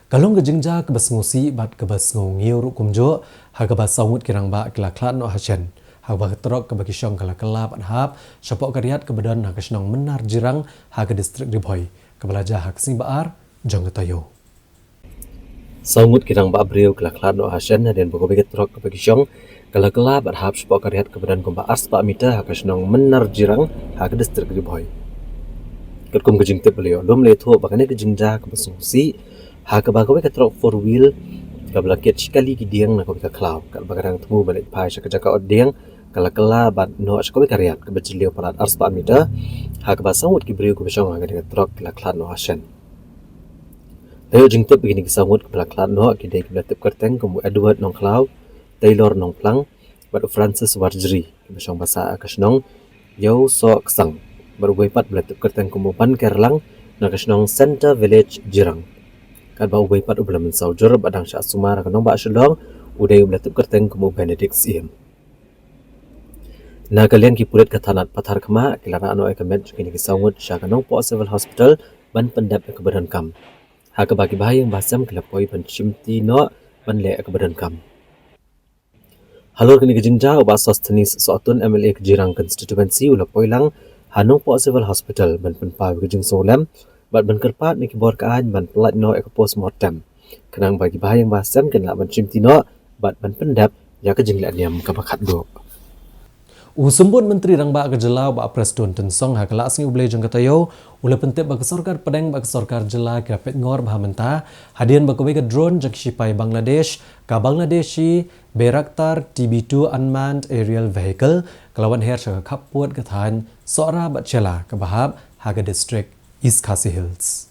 Kalong gejingja ke basngosi bat ke basngong ngiu ru kumjo ha ke basangut kirang ba kila klan no hasen. Ha ba ketrok ke bagi syong kala kelap an hap syapok kariat ke badan ha ke senong menar jirang ha ke distrik Ribhoi ke belaja ha ke sing baar jong ke tayo. Sangut kirang ba abriu kila klan no hasen dan bagi ketrok ke bagi syong kala kelap an hap syapok kariat ke badan komba ars ba mita ha ke senong menar jirang ha ke distrik Ribhoi. Ketkum kejing tip beliau lom le tho bakane kejing ja ke basungsi ha ke bagawe ke trok 4 wheel ke blaket sekali ki diang na ko ka cloud kal bagarang temu balik pai sa kejaka odeng kala kala bat no asko kariat ke bejilio parat ars pa mita ha ke basangut ki beriu ke besong ha ke trok kala klan no hasen tayo jing tip begini ki sangut ke klan no ki dei ke tip kerteng ke Edward nong cloud Taylor nong plang bat Francis Warjri ke besong basa kasnong yo so ksang berweipat belatuk kerteng kumupan kerlang na kasnong Center Village Jirang. Kad ba weipat ublam saujur badang sya sumar kanong ba syulong uday belatuk kerteng kumu Benedict Siem. Na kalian ki pulit katanat patar kema kilara ano ekamet kini kisangut sya kanong po civil hospital ban pendap ke badan kam. Ha ke bagi bahayang basam kelapoi ban chimti no ban le ke badan kam. Halor kini kejingja uba sostenis soatun MLA ke Jirang constituency ulapoi lang Hanong po civil hospital ban penpa kejing solam bat ban kerpat ni kibor kaan ban pelat no ek postmortem kenang bagi bahayang basam ken la ban chimtino bat ban pendap ya kejing la niam ka bakhat do Usumbun Menteri Rangba Kejelau ba Preston Tensong ha kelak singi ublay jong katayo ula pentep ba kesorkar pedeng ba kesorkar jela krapet ngor bah menta hadian ba kowe ke drone jak sipai Bangladesh ka Bangladeshi Bayraktar TB2 unmanned aerial vehicle kelawan her sa kaput kathan sora ba chela ke bahab ha ke district East Khasi Hills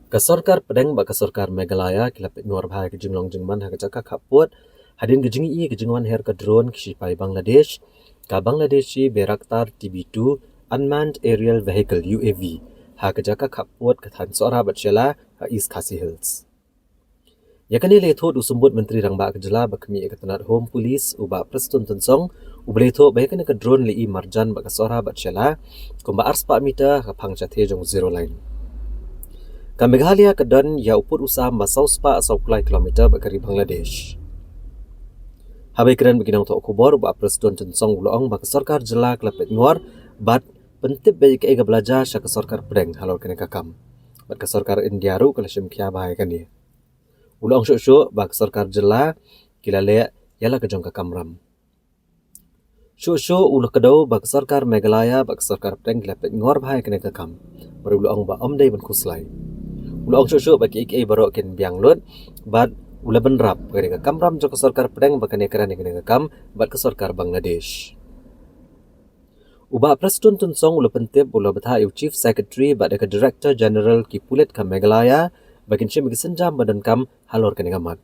Kesorkar pedeng ba kesorkar Meghalaya krapet ngor bah ke jinglong jingman ha ke jaka kaput Hadin kejing i kejingwan her ke drone kisipai Bangladesh ka Bangladeshi Bayraktar TB2 unmanned aerial vehicle UAV ha kejaka kaput kathan sora batshela ha East Khasi Hills. Yakani le thot usumbut Menteri Rangba Kejela bakmi ekatanat Home Police uba Preston Tensong Ubeli tu baik kena ke drone li marjan bak sora bat shela kumba ars pa mita kapang chathe jong zero line. Ka Meghalaya kedan ya uput usaha masau spa asau kulai kilometer bak kari Bangladesh. Habai keren beginang to kubor ba Presiden Tensong Uloong bak sarkar jela kelapet nguar bat pentip baik ke belajar syak sarkar pedeng halor kena kakam. Bat ke sarkar India ru kala sim kia bahai kan ni. Uloong syuk bak sarkar jela kila le yala ke jong kakam ram. Syuk ulah kedau bak sarkar Meghalaya bak sarkar pedeng kelapet nguar bahai kena kakam. Baru Uloong ba omdai ban kuslai. Ulang syuk bagi ik baru ken biang lut bat ula benrap kene kam ram jok sarkar pedang bakane kerane kene kam bat ke sarkar Bangladesh. Uba Presiden Tensong ula pentip ula betha Chief Secretary bat ke Director General ki Pulit ka Meghalaya bakin sim bagi senjam badan kam halor kene kamat.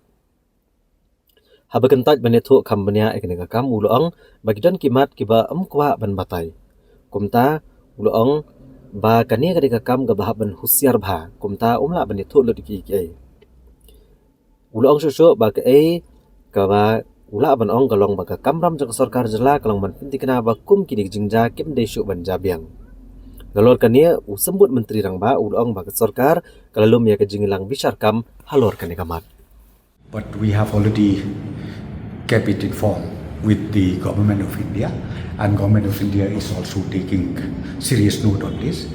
Haba kentat banetu kam bania kene kam ulang bagi dan kimat kiba kwa ban batai. Kumta ulang ba kani kadika kam ga bahab ban husiar bha kumta umla ban thu lu diki ke ulong syuk ba ke ka ba ula ban ong galong ba ka kamram jang sarkar jela kalong ban pinti kena ba kum kini jingja kim de syuk ban jabiang galor kania usembut menteri rang ba ulong ba ka sarkar kalalum ya ke jingilang bisar kam halor kani kamat. But we have already kept it informed with the government of India, and government of India is also taking serious note on this.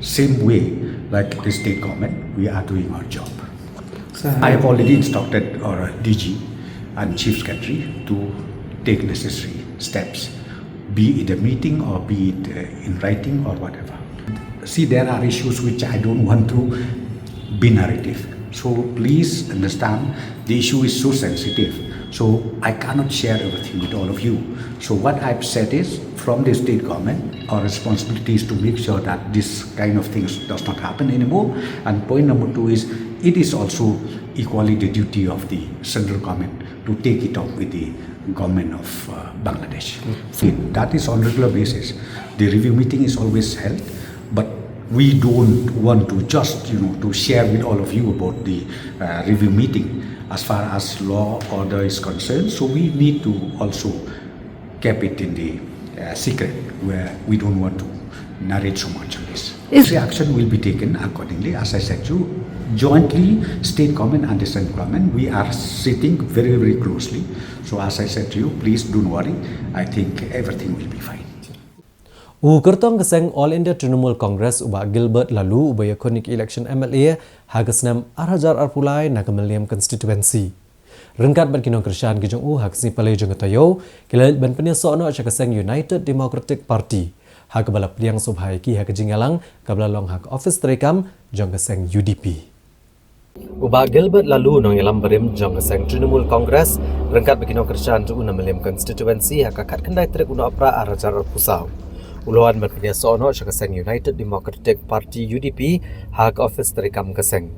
Same way like the state government, we are doing our job. I have already instructed our DG and Chief Secretary to take necessary steps, be it a meeting or be it in writing or whatever. See, there are issues which I don't want to be narrative. So please understand, the issue is so sensitive. So I cannot share everything with all of you. So what I've said is, from the state government, our responsibility is to make sure that this kind of things does not happen anymore. And point number 2 is, it is also equally the duty of the central government to take it up with the government of Bangladesh. That is on regular basis. The review meeting is always held, but we don't want to just, to share with all of you about the review meeting as far as law order is concerned. So we need to also keep it in the secret, where we don't want to narrate so much on this. Action will be taken accordingly. As I said to you, jointly, state government and the central government, we are sitting very, very closely. So as I said to you, please don't worry. I think everything will be fine. Kertong keseng All India Trinamool Congress uba Gilbert lalu ubaya konik election MLA hagasnam arhajar arpulai nagamaliam constituency. Rengkat ban kinong Krishan gijong hagasni palai jong tayo kilal ban penia sono acha keseng United Democratic Party. Hagabala priang subhai ki hagajingalang kabla long hak office terekam jong keseng UDP. Uba Gilbert lalu nong yalam berim jong keseng Trinamool Congress rengkat ban kinong Krishan tu unamaliam constituency hakakat kendai trek una opera arhajar arpusau. Uluan berpindah sono sa kaseng United Democratic Party UDP hak office terekam kaseng.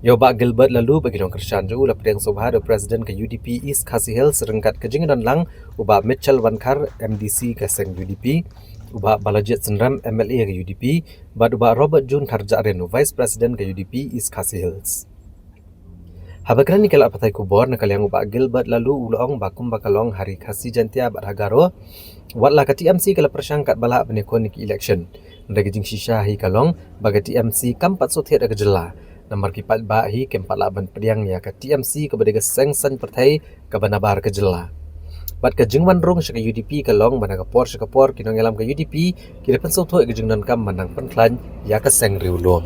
Yoba Gilbert lalu bagi nong Krishan ju ula pidang subha do Presiden ke UDP East Khasi Hills rengkat ke jingan lang uba Mitchell Wankar MDC kaseng UDP uba Balajit Senram MLA ke UDP bad uba Robert Jun Karjarenu Vice President ke UDP East Khasi Hills. Habakran ni kelak patai kubor nakaliang uba Gilbert lalu ulong bakum bakalong hari Khasi Jantia bad Hagaro Watlah ka TMC kala persangkat balak penikonik election. Ndagi jing shisha hi kalong baga TMC kampat sotiat aga jela. Namar kipat ba hi kempat laban pediang ya ka TMC ka badega sengsan pertai ka banabar ka jela. Bat ka jingwan rong syaka UDP kalong banaga por syaka por kinong yalam ka UDP kira pensau tu aga jingnan kam manang penklan ya ka seng riulom.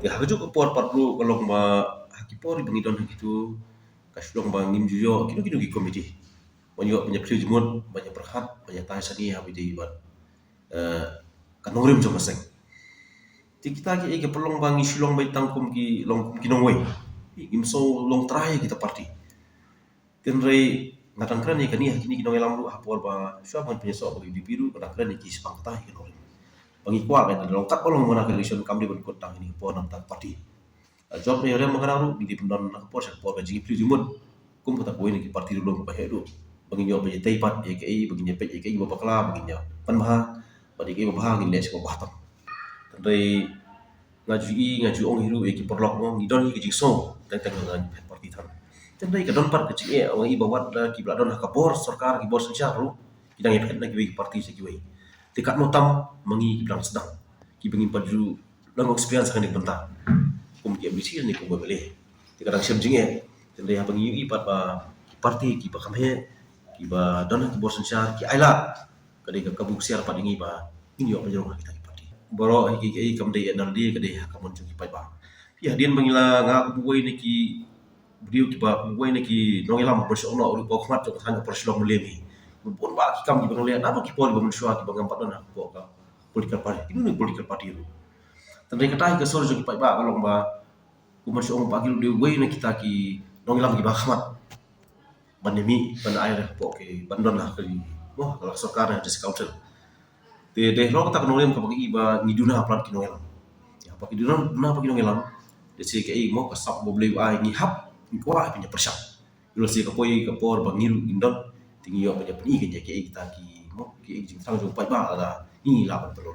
Ya haga juga por parlu kalong ma hakipor bangidon hakitu kasulong bangim juyo kino ki komiti. Banyak jemut, banyak berhat, banyak tahu sani habis di buat kanongrim jom masing. Kita ki pelong bangi silong bayi tangkum ki long kinongway, imso long terakhir kita parti. Kenrai ngatang kran ni kini kinong elam lu hapor ba siapa yang penyesal bagi dipiru ngatang kran ni ki sepang tahi kinongrim. Bangi kuat kan long tak pelong mana election kami di kota ini hapor nang parti. Job ni orang mengenal di pendan hapor hapor bagi pilih jemut, kum kata kau ini ki parti dulu bahaya dulu. Baginyo bagi taipat EKI baginyo EKI babakla baginyo panbah bagi EKI babah ngin les babah tam tandai ngaju ong hiru EKI perlok ngong idon ki jingso tang ngan parti tan Tendai ka don par kecil orang iba wat ki bla don ka bor sarkar ki bor senjaru kidang epet na ki parti se ki wei. Tikat motam mengi ki bilang sedang. Ki bengin paju lang experience kan ni bentang. Kum ki ambisi ni kum bele. Tikat dang sem jinge tendai ha bengi ipat ba parti ki ba kamhe ki ba don ki bor senjar ki aila kadai ka kabuk siar pa dingi ba ini yo penjero kita ki parti. Boro ki kam dei naldi kadai ha kamun ki pai ba. Ya dian mengila ngak buai ni ki beliau kiba buai ni ki nongelam bersyukur uri pok mat jok tanya persyukur mulemi pun ba ki kam ki bangalian apa ki pol bang syua ki bang empat dona pok ka political party ini political party ru tandai kata ke sor jok pai ba kalong ba umur syukur pagi lu buai ni kita ki nongelam ki ba khamat bandemi ban air pok ki bandon lah ki wah kalau sarkar ada council de ro ta nongelam ka bagi ba ngiduna plan ki nongelam ya apa ki duna apa ki nongelam de si ke mo ka sap bo bleu ai ni hap kuah punya persyak. Dulu si kapoi kapor bangil indon tinggi yo punya peni ke kita ki mo ki jing sang jo pai ba ada ini lah betul.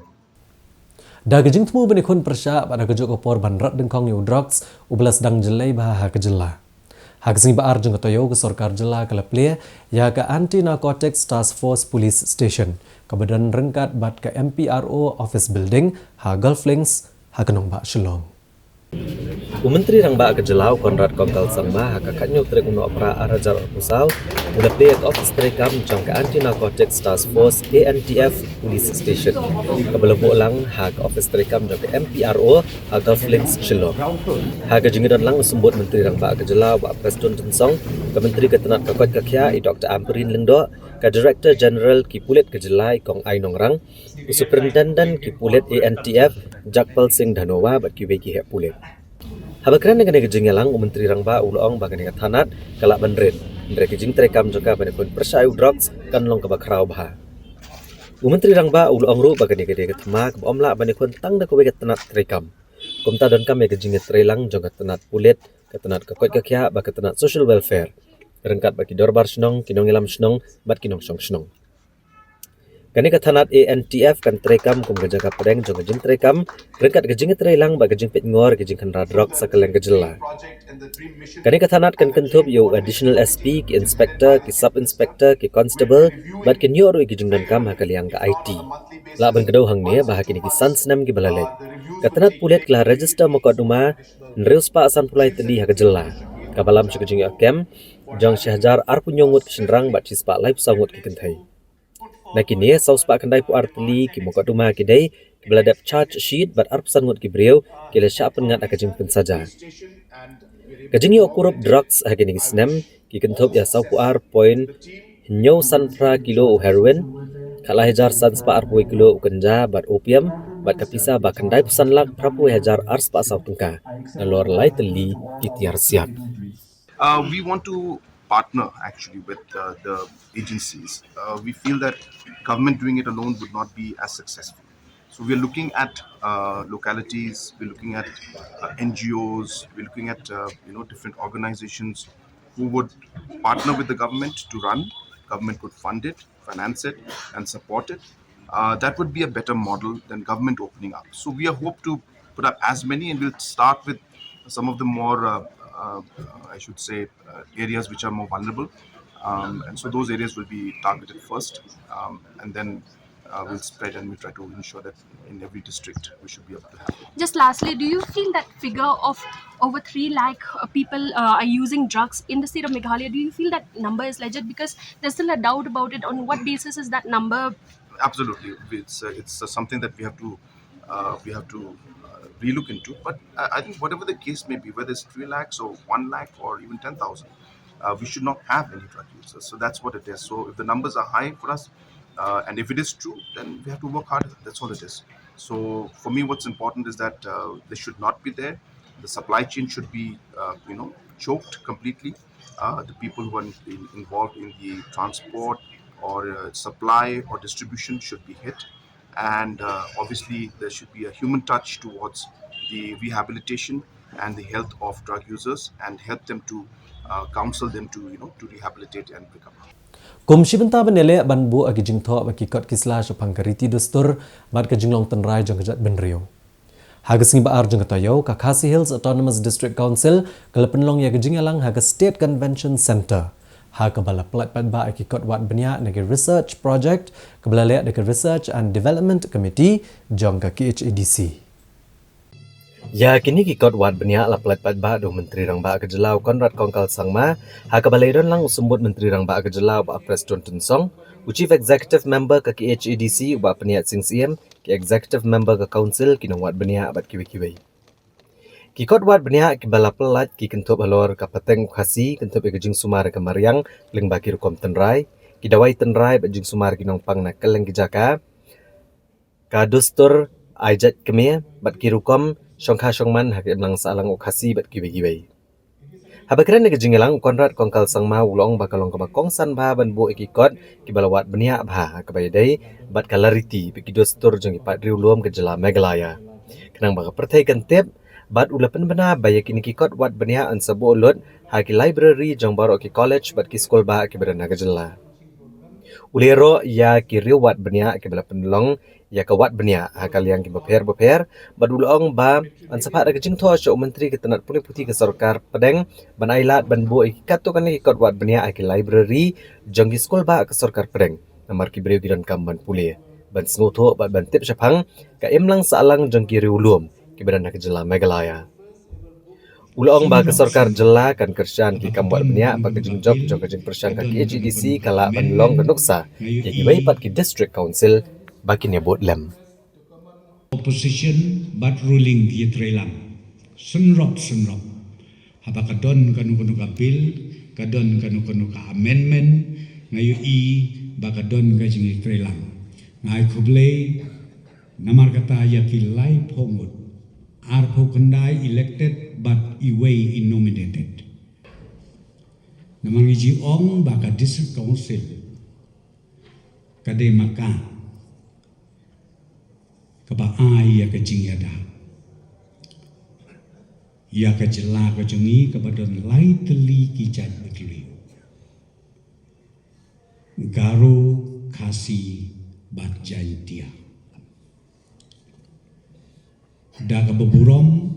Da gejing temu bani kun persya pada kejuk opor banrat dengkong yu drugs ubelas dang jelai bah kejela. Hak sing baar jeng toyo ke sarkar jela keleple ya ke Anti Narcotics Task Force Police Station ke badan rengkat bat ke MPRO Office Building ha Gulf Links ha kenong ba Shillong. Menteri Rang Ba Kejelau Konrad Kongkal Sangma kakaknya trek uno opera arajar pusau udah pihak office terekam jang ke Anti Narcotics Task Force ANTF Police Station kebelebu lang hak office terekam jang ke MPRO Gulf Links Shillong hak jengidan lang sembut Menteri Rang Ba Kejelau Ba Preston Tensong ke Menteri Ketenat Kakot Kakya Dr. Amperin Lengdo ke Director General Kipulit Kejelai Kong Ai Nongrang Superintendent Kipulit ANTF Jakpal Singh Dhanowa bat kiweki hek pulit habakran dengan kejingelang Menteri Rang Ba ulong bagan dengan tanat kalak bandrin mereka kejing terekam juga pada kun persayu drugs kan long kebakrau bah Menteri Rang Ba ulong ru bagan dengan dia ketema omla bani kun tang da kowe ketenat terekam kumta don kami kejing trelang jong ketenat pulit ketenat kakot kakya ba ketenat social welfare rengkat bagi dorbar senong kinong ilam senong bat kinong song senong kani kathanat ANTF kan terekam kum kejaga pedeng jong kejing terekam rengkat kejing trelang ba kejing pet ngor kejing kan radrok sakeleng kejela kani kathanat kan kentup yo additional SP ki inspector ki sub inspector ki constable bat kin yo ru kejing dan kam hakaliang ka IT la ban kedau hang ne bah kini ki sansnam ki balalek kathanat pulet kla register mokaduma nreus pa asan pulai tendi ha kejela kabalam kejing akem jong syahjar ar punyongut kisenrang bat cispa live sangut ki kentai na kini saus pak kendai pu artli ki moka duma ki dai ki beladap charge sheet bat arpsan ngut ki breu ki la sya pengat akajing pen saja kajing yo kurup drugs hakini snem ki kenthop ya sau pu ar point nyo san pra kilo heroin kala hajar san spa ar pu kilo ganja bat opium bat kapisa ba kendai pesan lak prapu hajar ar spa sau tengka na lor lai teli ki tiar siap we want to partner actually with the agencies. We feel that government doing it alone would not be as successful. So we're looking at localities, we're looking at NGOs, we're looking at different organizations who would partner with the government to run. Government could fund it, finance it, and support it. That would be a better model than government opening up. So we hope to put up as many, and we'll start with some of the more areas which are more vulnerable. And so those areas will be targeted first, and then we'll spread and we'll try to ensure that in every district we should be able to have it. Just lastly, do you feel that figure of over 3 lakh people are using drugs in the state of Meghalaya? Do you feel that number is legit? Because there's still a doubt about it. On what basis is that number? Absolutely, it's something that we have to relook into. But I think whatever the case may be, whether it's 3 lakhs or 1 lakh or even 10,000, we should not have any drug users. So that's what it is. So if the numbers are high for us, and if it is true, then we have to work harder. That's all it is. So for me, what's important is that they should not be there. The supply chain should be, choked completely. The people who are involved in the transport or supply or distribution should be hit. And obviously there should be a human touch towards the rehabilitation and the health of drug users, and help them to counsel them to rehabilitate and recover. Komisi benta benele banbu agi jingtho bagi kot kisla supang kariti dostur mat ke jinglong tenrai jong kejat benrio Haga singi baar jeng katayo ka Khasi Hills Autonomous District Council kala penlong ya gejingalang haga State Convention Center. Haga bala pelat ba ikikot wat benya negi research project kebala liat negi Research and Development Committee jong ka KHADC. Ya kini kikot wat benya la pelat ba do Menteri Rang Ba Kejelau Konrad Kongkal Sangma haga balairon lang usumbut Menteri Rang Ba Kejelau ba Preston Tunsong Chief Executive Member ke KHADC ba peniat sing siem ki Executive Member ke Council ki wat benya bat kiwi-kiwi. Kikot wat benya ki bala pelat ki kentup halor ka Peteng Khasi kentup ke jing sumar ke Mariang leng baki rukom tenrai ki dawai tenrai ba jing sumar ki nong pang na keleng ki jaka ka dustur aijat kemia bat ki rukom Shongkha Shongman hak emlang salang Khasi bat kiwi-kiwi. Habakran ke jingelang Konrad Kongkal Sangma ulong bakalong ka kongsan ba ban bo ikikot ki balawat benia bha ka bayadai bat kalariti biki dustur jeng ipat riulum ke jela Meghalaya. Kenang baka pertai kentip bat ulapan bena bayak ini kikot wat benia an sabo ulut haki library jeng baro ki college bat ki skol ba ki berana ke jela. Ulero ya ki riwat benia ki bala penlong ya ka wat benia hakal yang ki beper bat ulong ba an sapat ke jing tho syo menteri ke tenat puni putih ke sarkar Pedeng ban ailat ban bo ikat to kan ikot wat benia ki library jeng ki skol ba ke sarkar Pedeng namar ki breu gidan kam ban puli ban sngoto bat ban tip syapang ka emlang salang jeng ki riulum ki berana ke jela Meghalaya. Ulong ba ke sarkar jela kan kerjaan ki kambuat benia ba ke jing job jong ke jing persyang ka KHADC kala ban long ke nuksa ya ki bai pat ki district council bakin ya bot lem. Opposition but ruling ki trelang. Sunrop haba kadon kanu ka bill, kadon kanu ka amendment ngayu ba kadon ka jing trelang. Ngai kublei namar kata ya ki lai phomut are kendai elected but iway in nominated. Namang iji ong baka district council kade maka kaba ai ya kajing yada ya kajela kajengi kabadon lai teli kijat bekiri garo Khasi bat jantia da kabeburom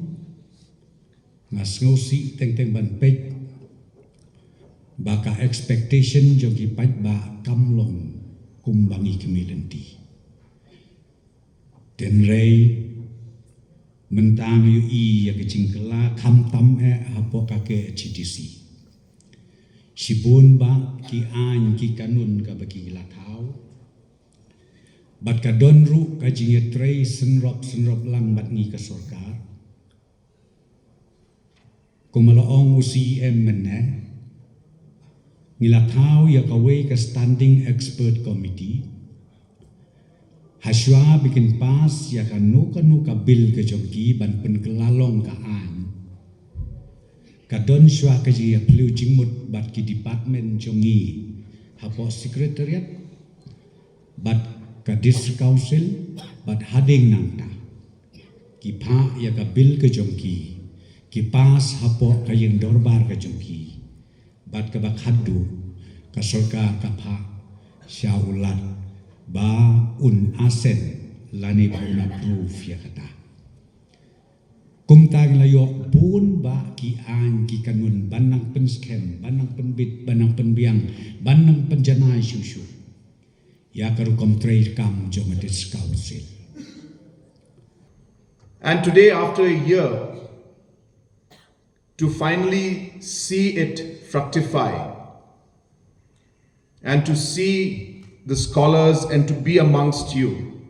ngas ngosi teng ban pek baka expectation jogi pat ba kamlong kumbangi kemilenti tenrei mentang yu ya kecingkela kam tam hapo kake CDC sibun ba ki an ki kanun ka bagi latau bat ka donru ka jingetrei senrop lang bat ni ka sarkar kumalaong UCM mene nilatau ya kawai ka standing expert committee haswa bikin pas ya ka nuka bil ka jongki ban penkelalong ka an ka don shwa ka ji aplu jingmut bat ki department jongi hapo secretariat bat ka district council bat hading nangta ki pa ya ka bil ka jongki ki pas hapo ka yang dorbar ka jongki bat ka bakhadu ka sarkar ka pa syaulat ba un asen lani puna proof ya kata kumtag layok bun ba ki an ki kanun banang pen scam banang pen bit banang pen biang banang penjanai syusyu ya karu komtrei kam jomadis council. And today, after a year, to finally see it fructify and to see the scholars and to be amongst you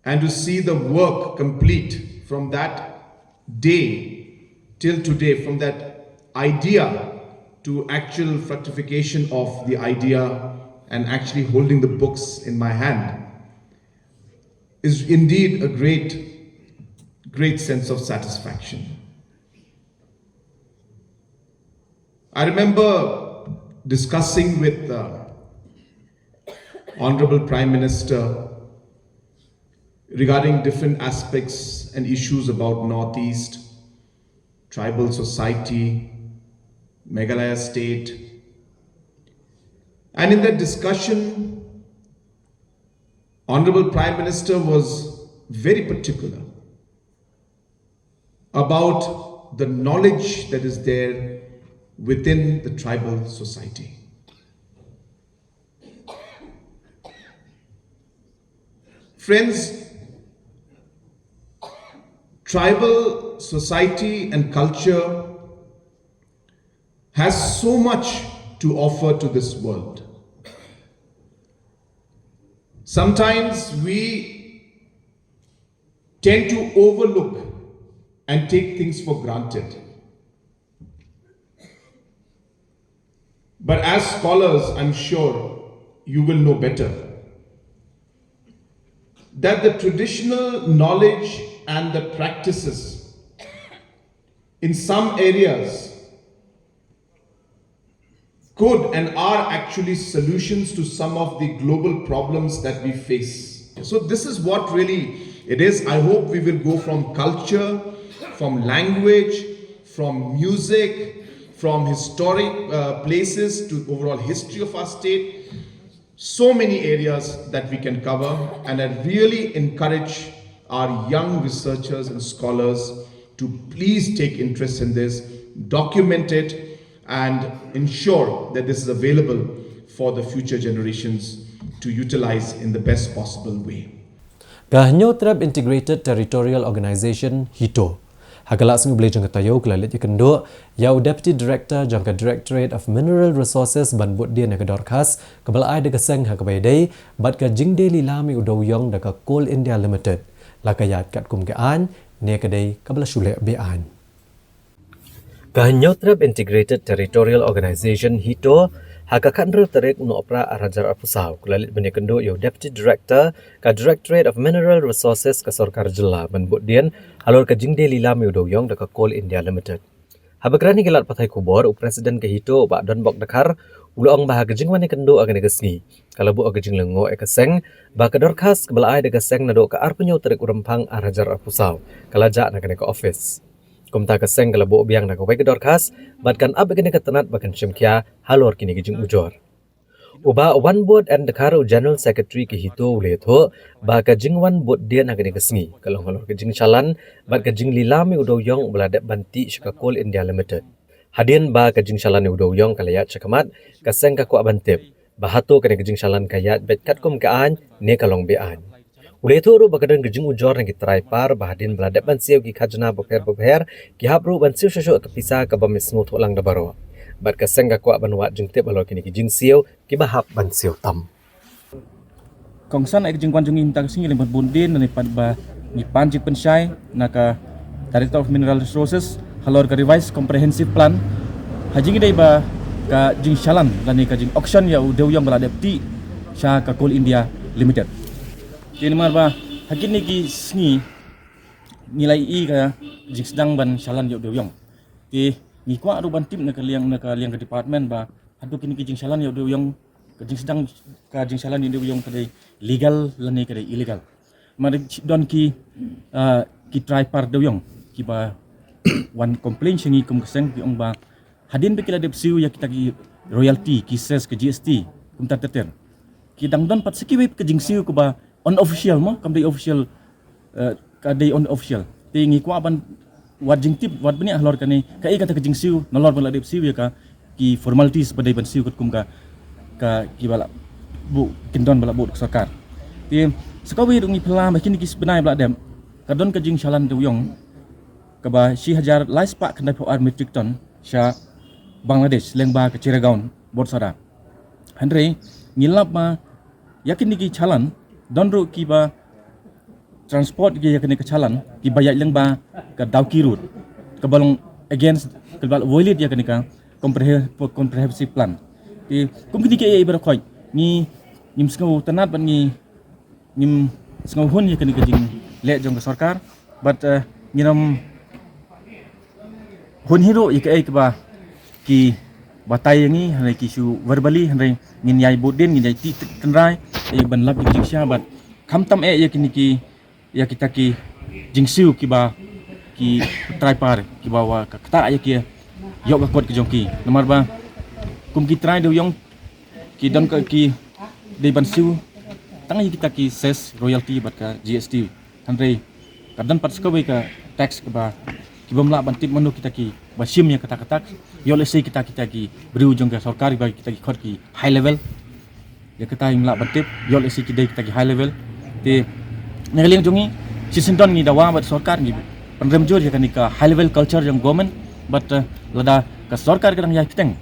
and to see the work complete from that day till today, from that idea to actual fructification of the idea and actually holding the books in my hand is indeed a great sense of satisfaction. I remember discussing with Honorable Prime Minister regarding different aspects and issues about Northeast, tribal society, Meghalaya state. And in that discussion, Honorable Prime Minister was very particular about the knowledge that is there within the tribal society. Friends, tribal society and culture has so much to offer to this world. Sometimes we tend to overlook and take things for granted. But as scholars, I'm sure you will know better that the traditional knowledge and the practices in some areas could and are actually solutions to some of the global problems that we face. So this is what really it is. I hope we will go from culture, from language, from music, from historic places to overall history of our state. So many areas that we can cover, and I really encourage our young researchers and scholars to please take interest in this, document it, and ensure that this is available for the future generations to utilize in the best possible way. Gahnyo Trab Integrated Territorial Organization HITO. Hagalak sengu boleh jangka tayo kelalit kendo yau Deputy Director jangka Directorate of Mineral Resources ban bud dia nak dorkas kebalai de keseng ha kebaidai bat ka jingde lilami udoyong da ka Coal India Limited lakayat kat kum gaan ne kedai kabla shule bean. Gahnyo Trab Integrated Territorial Organization HITO hakakan tertarik untuk opera arajar apusau kelalit benda kendo yau Deputy Director ka Directorate of Mineral Resources ka Sarkar Jilla ban bud dian alor ka jingde lilami udoyong da ka Coal India Limited. Habagrani gelat patai kubor u Presiden ke HITO ba don bok dakar ulang bah ka jingwane kendo agan gesngi kalau bu aga jing lengo e keseng ba ka dorkas kebalai de keseng nado ka arpenyo terik urempang arajar apusau kalaja nak ka office. Kumta keseng kalau bu biang nak ka dorkas batkan ab gene ka tenat bakan chimkia halor kini gijing ujor. Uba one board and the Karo General Secretary ke HITO ule tho ba ka jingwan board dia nak gene kesngi kalau halor ke jing chalan bat ka jing lilami udoyong beladap banti shika Coal India Limited. Hadin ba ka jing chalan udoyong kalayat chakamat keseng ka ku abantip bahato kene ke jing chalan kayat bet kat kum kaan ne kalong bean. Ule tu ru bakadan gejing ujor yang kitrai par bahadin beladap bansiu ki khajna boper ki hapru bansiu shosho kepisa ka bamisngu tholang da baro. Bat kaseng ka kwa banwat jing tip alor kini ki jing siu ki bahap bansiu tam. Kongsan ek jing kwan jung imta singi lembat bundin ni pad ba ni panjik pensyai naka Director of Mineral Resources halor ka revise comprehensive plan hajing dai ba ka jing shalan lani ka jing auction ya udeu yang beladap ti sha ka Coal India Limited. Kini mar ba hakin ni ki singi nilai i ka jing sedang ban shalan ya udeu yang ti ni kwa ru ban tim nak liang ke department ba hadu kini ki jing shalan ya udeu yang ka jing sedang ka jing shalan ya udeu yang kadai legal lani kadai illegal mar don ki try par deu yang ki ba one complaint singi kum keseng ki ong ba hadin bekila de siu ya kita ki royalty ki ses ke GST kum terter ki dang don pat siki ke jing siu ko ba unofficial mo kam dei official ka dei unofficial tingi kwa ban wat jing tip wat bani ahlor kani ka i kata ke jing siu nolor bala de siu ya ka ki formalities badai ban siu kum ka ki bala bu kindon bala bu sarkar ti sekawi dungi pela makin ki sebenai bala dem kadon ke jing shalan de yong kaba si hajar lais pak kendai po metric ton sha Bangladesh lengba ke Ciregaon Borsara Henry ngilap ma yakin ki chalan donro ki ba transport ki yakin ke chalan ki bayat lengba ke Dauki route ke balong against ke bal void yakin ka comprehensive plan ti kum kini ke ibar khoi ni nim skau tanat ban ni nim skau hun yakin ke jing le jong ke sarkar but ngiram hun hero ke ba ki batai ni hanai ki su verbally hanai ngin yai bodin ngin yai ti tenrai ban lak jing sha bat kham tam yakin ki ya kita ki jingsiu ki ba ki try par ki bawa ka kata ya ki yok ka kot ki jongki nomor ba kum ki try do yong ki don ka ki de ban siu tang kita ki ses royalty bat ka GST hanrei kadan pat ska ka tax ka ba Kibam la ban tip manu kita ki basim yang kata-kata yo le kita ki beri ujung ke sarkar bagi kita ki khot ki high level ya kata im la ban tip yo le kita ki high level te nagaling jongi si senton ni dawa bat sarkar ni penrem jor ya kan ka high level culture yang government but lada ka sarkar kadang ya kiteng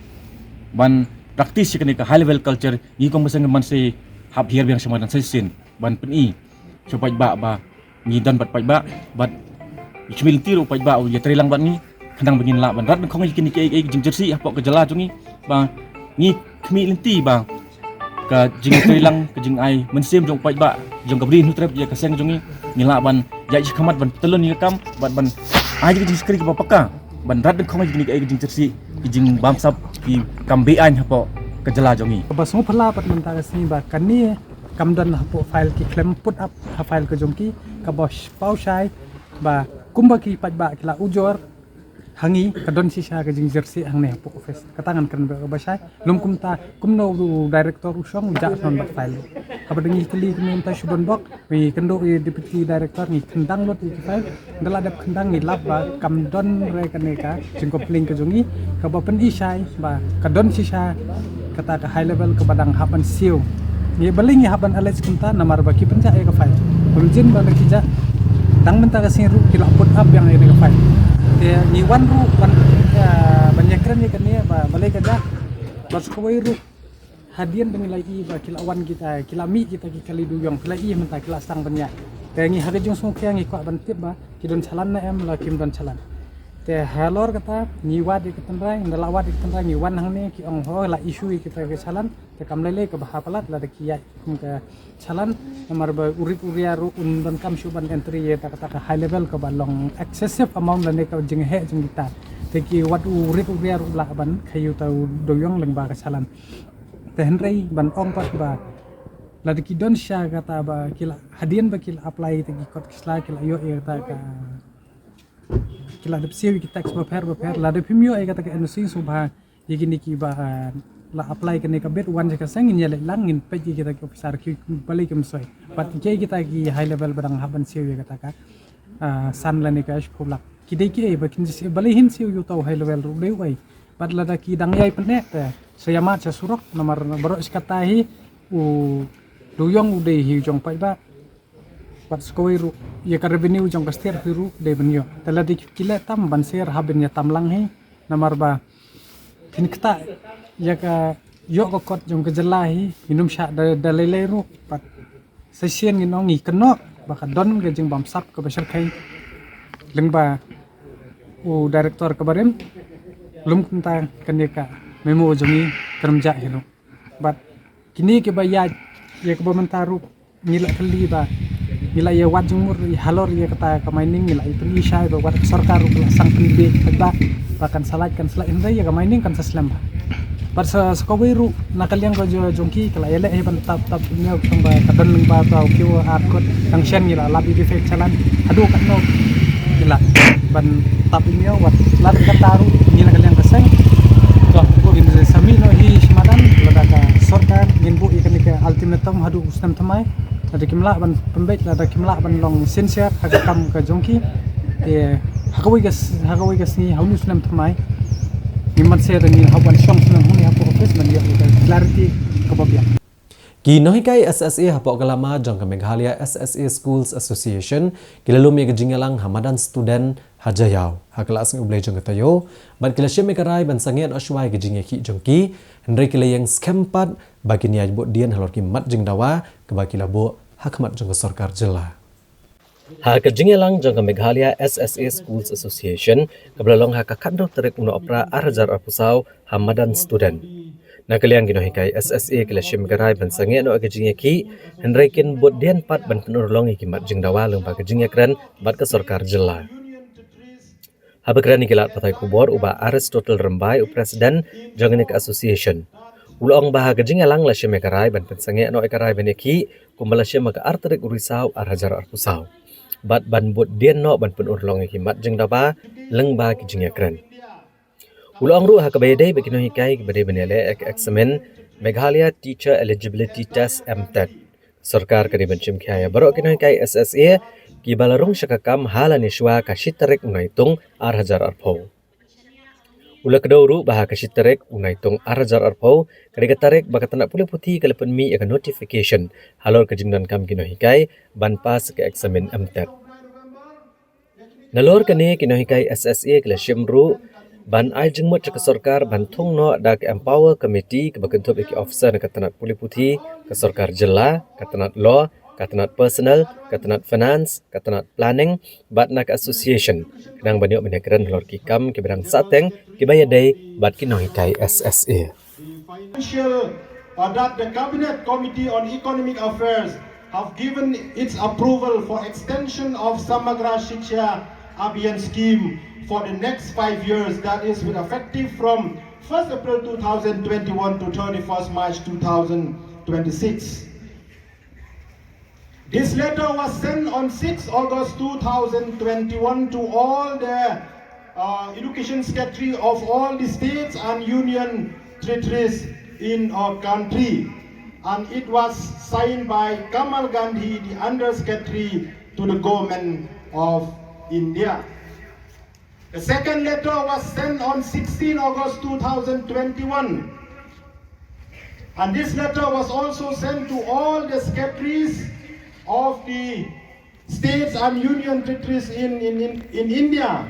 ban praktis ya kan ka high level culture ni kong basang man se hab hier yang sama dan sesin ban peni supaya ba ni dan bat bat Ismail tiru pai ba ya trilang ban ni kadang begin la ban rat khong ikin ki jing jersey apa ke jala jungi ba ni khmi linti ba ka jing trilang ke jing ai mensem jong pai ba jong kabri nu trap ya kaseng jungi ni la ban ya ji khamat ban telun ni kam ban ai ji skri ki paka ban rat khong ikin ki jing jersey ki jing bam sap ki kam be an apa ke jala jungi ba so phala pat man ta sini ba kan ni kam dan hapo file ki klem put up ha file ke jongki ka bos pau shai ba kumba ki pajba kila ujor hangi kadon sisa ke jing jersey hang ne hapo office katangan kan ba basai lum kumta kumno director usong ja non ba file apa dengi kali kumta shubon bok wi kendo deputy director ni kendang lot ki file dala dap kendang ni lab ba kam don re kaneka jing kopling ke jongi ka ba pen isai ba kadon sisa kata ke high level ke badang haban siu ni baling haban alej kumta namar ba ki penja e ka file urjin ba ki ja tang mentara sing ru kila put up yang ini ke file dia ni wan banyak keren ni kan ni ba balai kerja bas kawai ru hadian benilai i ba kila wan kita kila mi kita ki kali du yang kila i menta kila sang banyak te ni hari jung sung kyang i kwa ban tip ba kidon chalan na em la kim don chalan te halor kata ni wad di ketendrai ndala wad di ketendrai ni wan hang ni ki ong ho la isu kita ke chalan te kam lele ke bah palat la de ki ya ke chalan namar ba urip uria ru un ban kam shu ban entry ye ta kata high level ke balong excessive amount la ne ka jing he jing kita te ki wad urip uria ru la ban khayu tau doyong leng ba ke chalan te henrei ban ong pat ba la de ki don sha kata ba kila hadian ba kila apply te ki kot kisla kila yo e ta ka kila de siwi ki tax ba per la de pimyo ai kata ke NC subha yigini ki ba la apply ke ne ka bet wan ka sang in yele langin pe ki kita ki officer ki balik ke msoi pat ke kita ki high level badang haban siwi kata ka san la ne ka shpula ki de ki ba kin si balihin siwi yu tau high level ru deu ai pat la da ki dang yai pene saya ma cha surok nomor baro iskatahi u duyong ude hi jong pai ba pat skoi ru ya ka revenue jong ka stier ru de benyo tala dik kila tam ban ser haben ya tam lang he namar ba kin kta ya ka yo ko kot jong ka jelahi minum sha da lele ru pat sesien ngi nongi keno ba ka don ge jeng bam sap ka besar kai leng ba u director ka barem lum kunta kaneka memo jongi kerja hilo bat kini ke ba ya ka ba mentaru nila kali ba nila ya wat jumur halor ya kata ka mining nila itu isai ba wat sarkar sang penbe ba bahkan salat kan selain ya ka mining kan saslam ba par sa skowi ru nakaliang ko jongki kala ele ban tap nya ba kadon ning ba ta kyo art kot ang shen nila labi di fek chalan adu kan no nila ban tap nya wat lat kataru nila kaliang kaseng to ko gin sami no hi simadan lada ka sarkar ngin bu ikan ke ultimatum hadu ustam thamai ada kimla ban pembek ada kimla ban long sincere haga kam ka jongki te hagawi gas ni haunu sunam thamai nimman se ni hawan shom sunam huni hapo office man ya clarity kababya Ki nohikai SSA hapok galama jong ka Meghalaya SSA Schools Association kilalum ye jingalang hamadan student hajayau haklas ng ublay jong katayo ban kilasye mekarai ban sangian oswai ge jinge ki jongki hendrai kilayang skempat bagi niaj bo dian halor ki mat jing dawa ke bagi labo hakmat jong sarkar jela ha ke jingalang jong ka Meghalaya SSA Schools Association kablalong ha ka kadro terek uno opera arjar arpusau hamadan student nakaliang ginohikai SSA kilasye mekarai ban sangian no agajing ki hendrai kin bot dian pat ban penurlong ki mat jing dawa leng ba gajing kran bat ke sarkar jela Habakran ikilat patai kubor uba Aristotle Rembai presiden Janganik Association. Ulong baha gajing alang lasya mekarai ban pensange no ekarai beneki kumbalasya maka arterik urisau arhajar arpusau. Bat ban bot dien no ban penurlong himat jeng daba leng ba gajing kran. Ulong ru hakabayde bekino hikai kebade benele ek eksamen Meghalaya Teacher Eligibility Test MTET. Sarkar kani bencim kaya barok kino hikai SSA ki balarung syakakam halanishwa kashitarek unaitung arhajar arpau. Ula kedauru baha kashitarek unaitung arhajar arpau kadega tarek bakatanak pula putih kalapan mi akan notification halor kejingdan kam kinohikai ban pas ke eksamen MTET. Nalor kane kinohikai SSA kala shimru ban ai jengmot ke sarkar ban thung no dak empower committee ke bakentup iki officer katanat puli putih ke sarkar jela katanat law katanat personal katanat finance katanat planning bat nak association kadang banyak menekran lor kikam ke bidang sateng ke bayadai bat kinohikai SSA. Financial that the Cabinet Committee on Economic Affairs have given its approval for extension of Samagra Shiksha Abhiyan scheme for the next 5 years, that is with effective from 1st April 2021 to 31st March 2026. This letter was sent on 6 August 2021 to all the education secretary of all the states and union territories in our country, and it was signed by Kamal Gandhi, the Under Secretary to the Government of India. The second letter was sent on 16 August 2021, and this letter was also sent to all the secretaries of the states and union territories in India,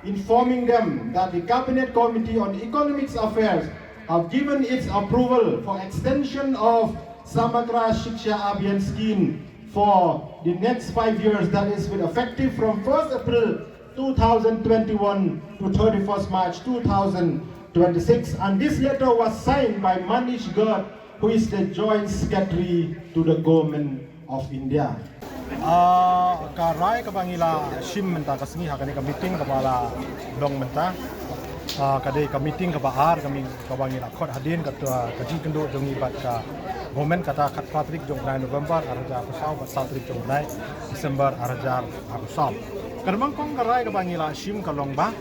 informing them that the Cabinet Committee on Economic Affairs have given its approval for extension of Samagra Shiksha Abhiyan scheme for the next 5 years, that is with effective from 1st April 2021 to 31st March 2026. And this letter was signed by Manish Garg, who is the Joint Secretary to the Government of India. Karai kabangila shim menta kasini hakani ka meeting kabala dong menta kadai ka meeting kabaar kami kabangila khot hadin katua kaji kendo jongi bat ka momen kata khat patrik jong 9 November arja pusau bat satrik jong 9 December arja pusau kadamang kong karai kabangila shim kalong ba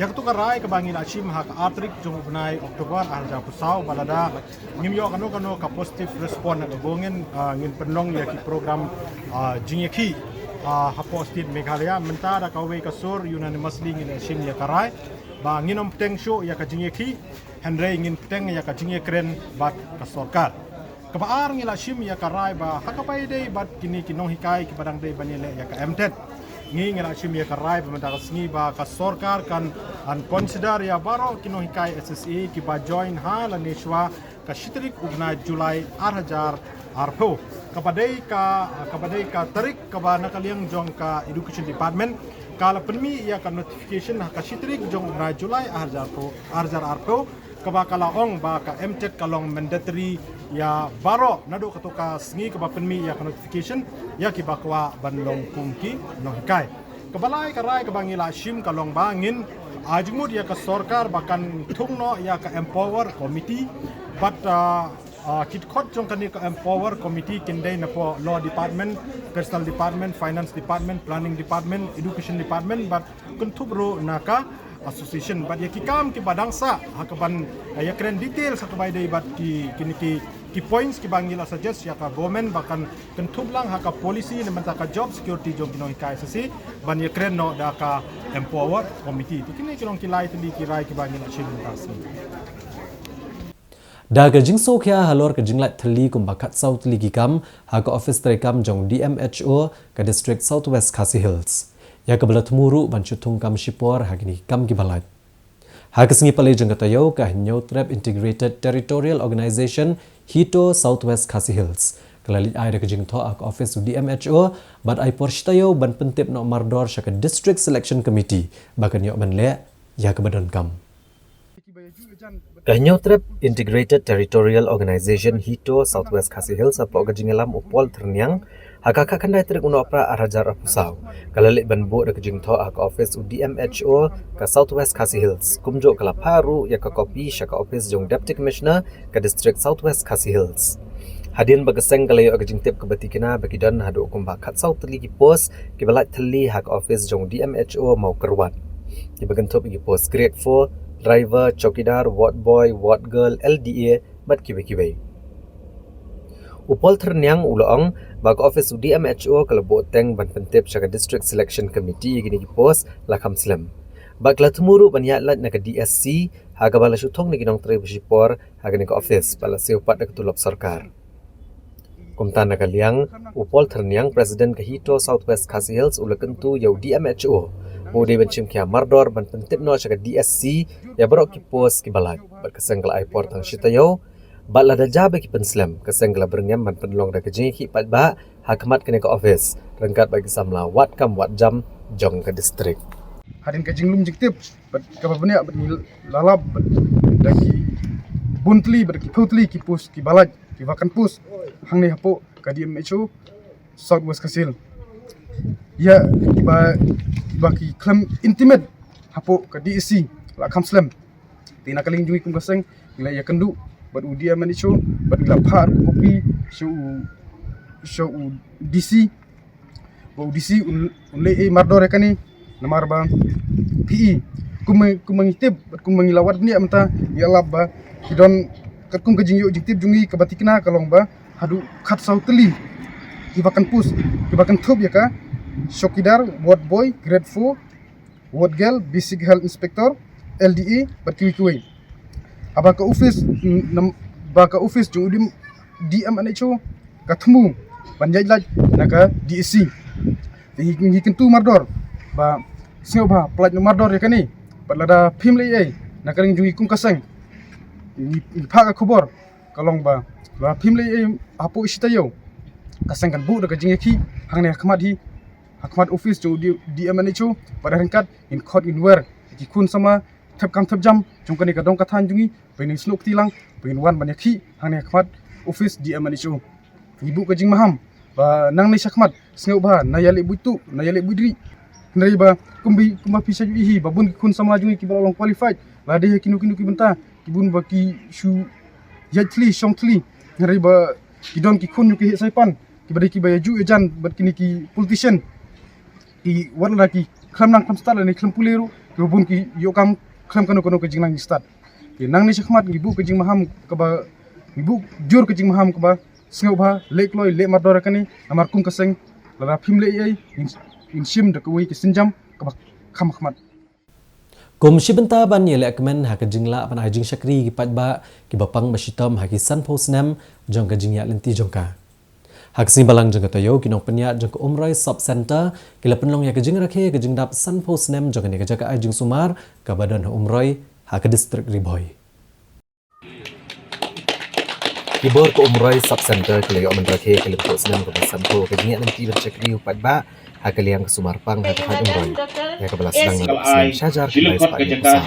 yak tu karai kabangila shim hak atrik jong 9 Oktober arja pusau balada ngimyo kano ka positive response na bongin ngin penlong ya ki program jingeki hapo state Meghalaya mentara kawe kasur unanimously ngin shim ya karai ba nginom teng show ya ka jingeki henry ngin teng ya ka jingekren bat ka sarkar kabaar ngila shim ya karai ba hakapai dei bat kini kinong hikai ki badang dei banile ya ka MTET ngi ngila shim ya karai ba mentara sngi ba ka sarkar kan an consider ya baro kinong hikai SSA ki ba join ha la neshwa ka shitrik ugna Julai 2000 arpo kapadai ka tarik kaba nakaliang jong ka education department kala penmi ia ka notification ka shitrik jong ugna Julai 2000 arpo kaba kala ong ba ka MTET kalong mandatory ya baro nado katoka sngi kaba penmi ia ka notification ya ki bakwa banlong kungki nohikai kabalai karai kabangila shim kalong bangin ajmud ya ka sarkar bakan thungno ya ka empower committee but kit khot jong kani ka empower committee kindai na po law department, personal department, finance department, planning department, education department but kuntubro naka association but ya kikam ki badangsa hakaban ya kren detail sa kabay day but ki points ki bangila suggest ya ka government bakan kentublang haka policy naman ta ka job security jong kinoy ka SSC ban ya kren no da ka empower committee tikini kilong kilay tili kiray ki bangila shilin tasni Daga jingso kya halor ke jinglat thali kumbakat South Ligikam haka office terekam jong DMHO ke district Southwest Khasi Hills. Ya ke belat muru ban chutung kam shipor hagini kam gibalat. Haka singi pale jeng katayo ka New Trap Integrated Territorial Organization Hito Southwest Khasi Hills. Kelalit ay ke jing to haka office DMHO bat ay porshtayo ban pentip no mardor shaka district selection committee bakan yok ban le ya ke badan kam. New Trap Integrated Territorial Organization Hito Southwest Khasi Hills apa kejingelam upol terniang haka kandai trek uno pra arajar apusau kalalik ban bo de kejing tho haka office DMHO ka Southwest Khasi Hills kumjo kala paru ya ka kopi shaka office jong deputy commissioner ka district Southwest Khasi Hills hadin bagaseng kalayo kejing tip kebatikina bagidan hadu kumba kat South ligi pos ki balai thali haka office jong DMHO mau kerwan ki bagantop igi pos grade 4 driver, chokidar, ward boy, ward girl, LDA, bat kiwe-kiwe. Upol terniang uloong bag office DMHO kelebo teng ban pentip syaga district selection committee gini pos lakam slam. Bag la tumuru banyak lat naga DSC haga bala syutong ni ginong tre besipor haga ni office bala seupat dak tulok sarkar. Kumtan naga liang upol terniang presiden Kahito Southwest Khasi Hills ulakentu yau DMHO. Mudi bencim kia mardor ban pentip no syaga DSC ya berok ki pos ki balak berkesenggal airport tang Shitayau. Bat lada jabe ki penslam kesenggal berengam ban penlong da kejing ki pat ba hakmat kene ke office rengkat bagi samla wat kam wat jam jong ke distrik. Hadin kejing lum jiktip bat ka banya bat lalap daki buntli bat ki putli ki pus ki balaj ki vakan pus hang ni hapo ka DMHO Southwest Kasil. Ya ba ki claim intimate hapo ka DSC la kamslam tina kaling jungi kum kaseng ila ya kendu bat udia manicho bat ila par kopi show DC ba DC unle mardor kani namar ba PE kumangitib bat kumangilawat ni amta ya labba kidon kat kum kajing yo jitib jungi ka batikna kalong ba hadu khat sautli kibakan pus kibakan thub ya ka Shokidar, Ward Boy, Grade 4, Ward Girl, Basic Health Inspector, LDA, berkiwi-kiwi. Abang ke office jung udim DMHO katemu banjai laj naga DSC. Hi kentu mardor ba singau ba pelaj mardor ya kani. Balada phim lei ai nakaling jungi kum kasang. Ni phaga khobor kalong ba phim lei ai apo isitayo. Kasang kan bu daga jingi hangne khmat hi Hakmat office jo DMHO pada rengkat in court in where ki kun sama thap kam thap jam jongkani ka dong kathan jungi pening snuk tilang pening wan banyaki hangni hakmat office DMHO ibu ka jing maham ba nang ni sakmat sneu ba nayale buitu nayale budri nari ba kumba pisa hi babun kun sama jungi ki balong qualified la de kinu ki benta ki bun ba ki shu yatli shongtli nari ba ki don ki kun ki saipan ki bari ki bayaju ejan bat kini ki politician ki warna ki kham nang kham start ni kham puleru ki bun ki yo kam kham kanu ke jing nang start ki nang ni sakmat ibu ke jing maham ka ba ibu jur ke jing maham ka ba sngeu ba lek loi le mardor kani amar kum kaseng la phim le ai in sim de ko ki sinjam ka ba kham khmat Kum shibenta ban yele akmen ha kejingla ban ajing syakri ki patba ki bapang basitom ha ki san posnam jong kejing ya lenti jongka Haksi balang jeng katayo kinong penyat jeng ke Umroy Sub Center kila penlong ya kejing rakhe kejing dap san posnem jeng ni kejaka ajing sumar ke badan Umroy ha ke distrik Riboy. Kibor ke Umroy Sub Center kila yo mendrakhe kila posnem ke san po kejing ya lenti bercakri upat ba ha ke liang ke Sumarpang ha ke Umroy. Ya ke belas sedang Islam Syajar kila sepanjang besar.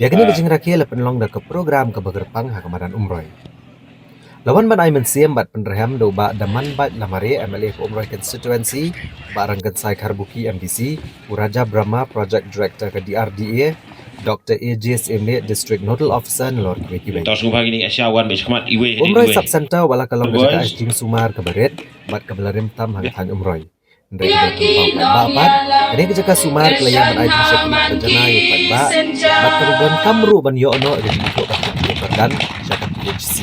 Ya kini kejing rakhe la penlong dak ke program ke Bagerpang ha ke badan Umroy. Lawan ban aiman siam bat penreham do ba daman bat lamare MLA ke Umroy constituency ba rangkan sai Karbuki MDC Uraja Brahma project director ke DRDA Dr. AJ Semle district nodal officer nelor kiwe Umroy sub center wala kalong ke Ajing Sumar ke Baret bat ke belarim tam hangatan Umroy ndai ke ba bat kene ke jaka Sumar ke layang ban Ajing Syakli berjana yo pat ba bat keruban kamru ban yo ono ke dan syakat PHC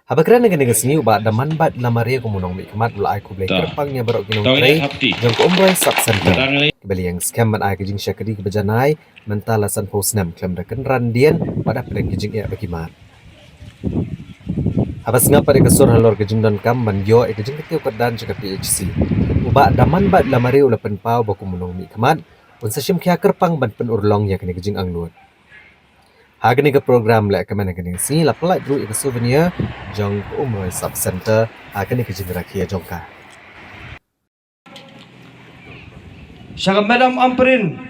Habakran dengan sini ubat daman bat lamare komunong mikmat ula ai kublai kerpangnya berok kinong tray jong ko Umroy sub center kembali yang scam ban ai kejing syakri ke bejanai mental lasan posnam klem daken randian pada pedang kejing ya bagimat Habas ngapa de kesur halor kejing don kam ban yo kejing ketiu kedan jaga PHC ubat daman bat lamare ula penpau ba komunong mikmat un sasim kya kerpang ban penurlong ya kene kejing angnut Hagani ke program lek ke mana kene sini la pelak dru ke souvenir jong Umroy sub center hagani ke jingrak ya jongka Syaga Madam Amperin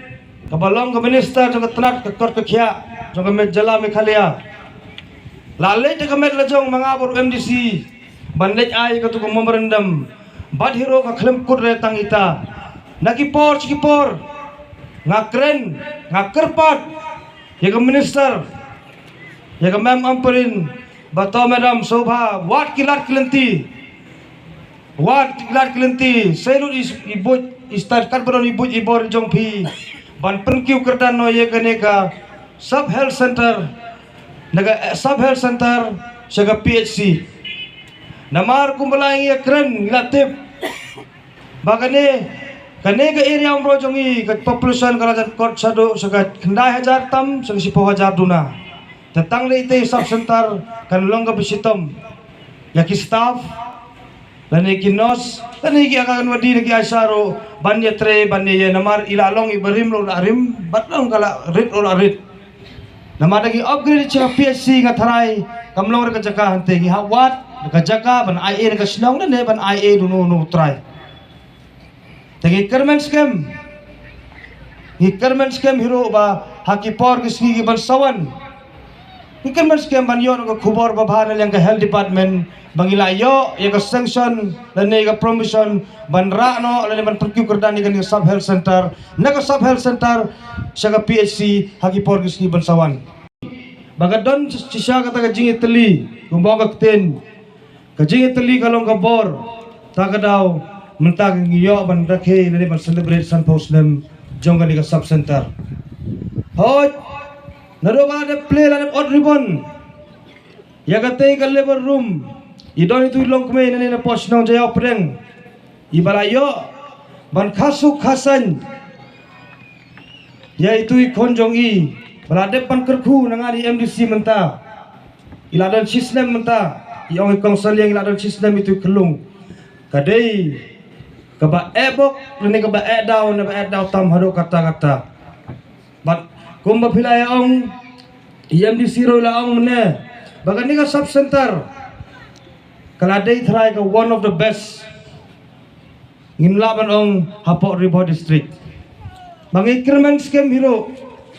kabalong ke minister jong tenak ke kor ke khia jong ke jala Meghalaya lalai te kemet lajong mangabur MDC bandej ai ke tu memorandum bad hero ka klem kur retang ita nakipor cikipor ngakren ngakerpat Ya ke minister, ya ke Mem Amperin, bato Madam Sobha, wat kilat kelenti, selut ibut istarkan beron ibut ibor jongpi, ban perkiu kerdan no ya ke nega sub health center syaga PHC. Namar kumbalai ya keren latip. Bagane kane ke area umro jongi ke population kalajan kot sado syaga kendai hajar tam syaga 10,000 duna. Tentang leite sub center kan longga besitom. Yaki staff dan iki nos dan iki akan wadi lagi asyaro banya tre banya ya namar ilalong ibarim lo arim batlong kala rit lo rit. Nama lagi upgrade cakap PSC ngatharai kamlong reka jaka hante gi hawat reka jaka ban IA reka snong dan ban IA dunu try. Tagi kermen scam. Gi kermen scam hero ba hakipor gi sgi ban sawan. Gi kermen scam ban yo ko khubor ba bhan yang ke health department bangila yo ya ke sanction dan ne ke promotion ban ra no dan ban perku kerdani kan sub health center na ke sub health center syaga PHC hakipor gi sgi ban sawan. Bagadon sisa kata kajing itali kumbaga kten kajing itali kalong kabor takadaw mentag ngiyo ban rakhe nani ban celebrate san posnem jongga ni sub center hot naroba de play la odd ribbon ya kate ka labor room idon itu long kme nani na post nong jaya preng ibalayo ban khasuk khasan ya itu konjong i Balade pan kerku nangani MDC menta. Iladan sistem menta. Yang konsel yang iladan sistem itu kelung. Kadai kaba ebok ni kaba edaw tam hado kata-kata. But kumba pilay ang MDC ro la ang mene. Bagan ni ka sub center. Kaladai try ka one of the best. Ngimlaban ang Hapok River District. Mangikirman scam hero.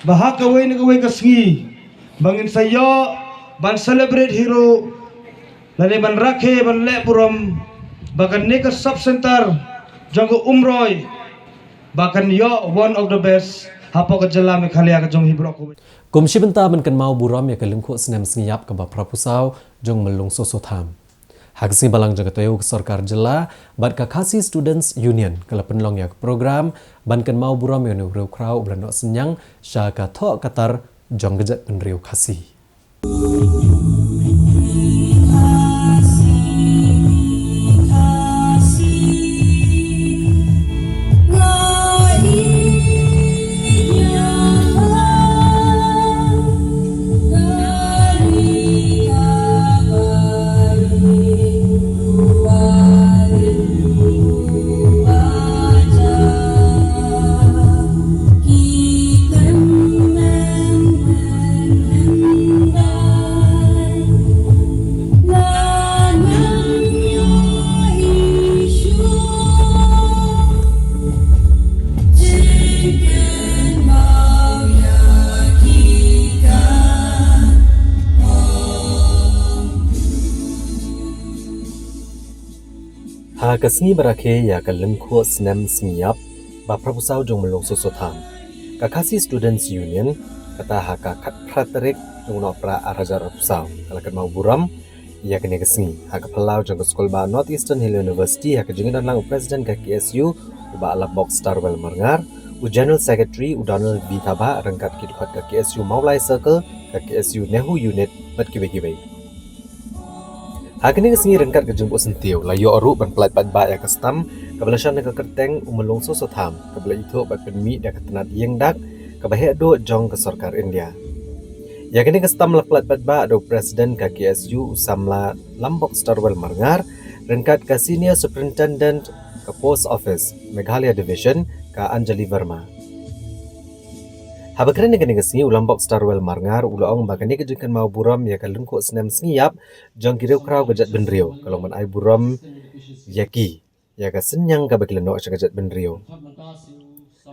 Bahak kawai na kawai kasngi bangin sayo ban celebrate hero lani ban rakhe ban lepuram bakan nika sub center janggo umroy bakan yo one of the best Hapok Jela Meghalaya ka jong hibrok ko Komisi Benta ban kan mau buram ya kelengkuk senam sengiyap ke Prapusau jong melung sosotham. Haksi balang jaga toyo Sarkar Jela bat ka Khasi Students Union kala penlong ya program ban kan mau buram ya nureu krau blanok senyang sya ka thok katar jong gejat penriu Khasi. Kasngi barakhe ya kalengkuk senam sengiyap ba Prapusau jong melung sosotham. Ka Khasi Students Union kata haka praterik jong no pra arajar Prapusau kala kan mau buram ya kene kasngi haka pelau jong sekolah ba Northeastern Hill University haka jingin lang president ka KSU ba ala box Starwell Marngar u general secretary u Donald B Thaba rangkat kidpat ka KSU Maulai Circle ka KSU Nehu unit bat kibe-kibe. Hakini kesengi rengkat ke jumbo sentiu layo oru ban pelat ba ya kastam kabelashan ke kerteng umelung sosotham kabela itu bat penmi dak tenat yeng dak kabahe do jong ke Sarkar India. Ya kini kastam la pelat ba do presiden ke KSU Samla Lambok Starwell Marngar rengkat ke senior superintendent ke post office Meghalaya division ke Anjali Verma. Habakran ni kini kesengi ulambok Starwell Marngar ulaong bagani kejengkan mau buram ya kalengkuk senam sengiyap jong kireu krau gejat benrio kalau man ai buram yaki ya ka senyang ka bagilano gejat benrio.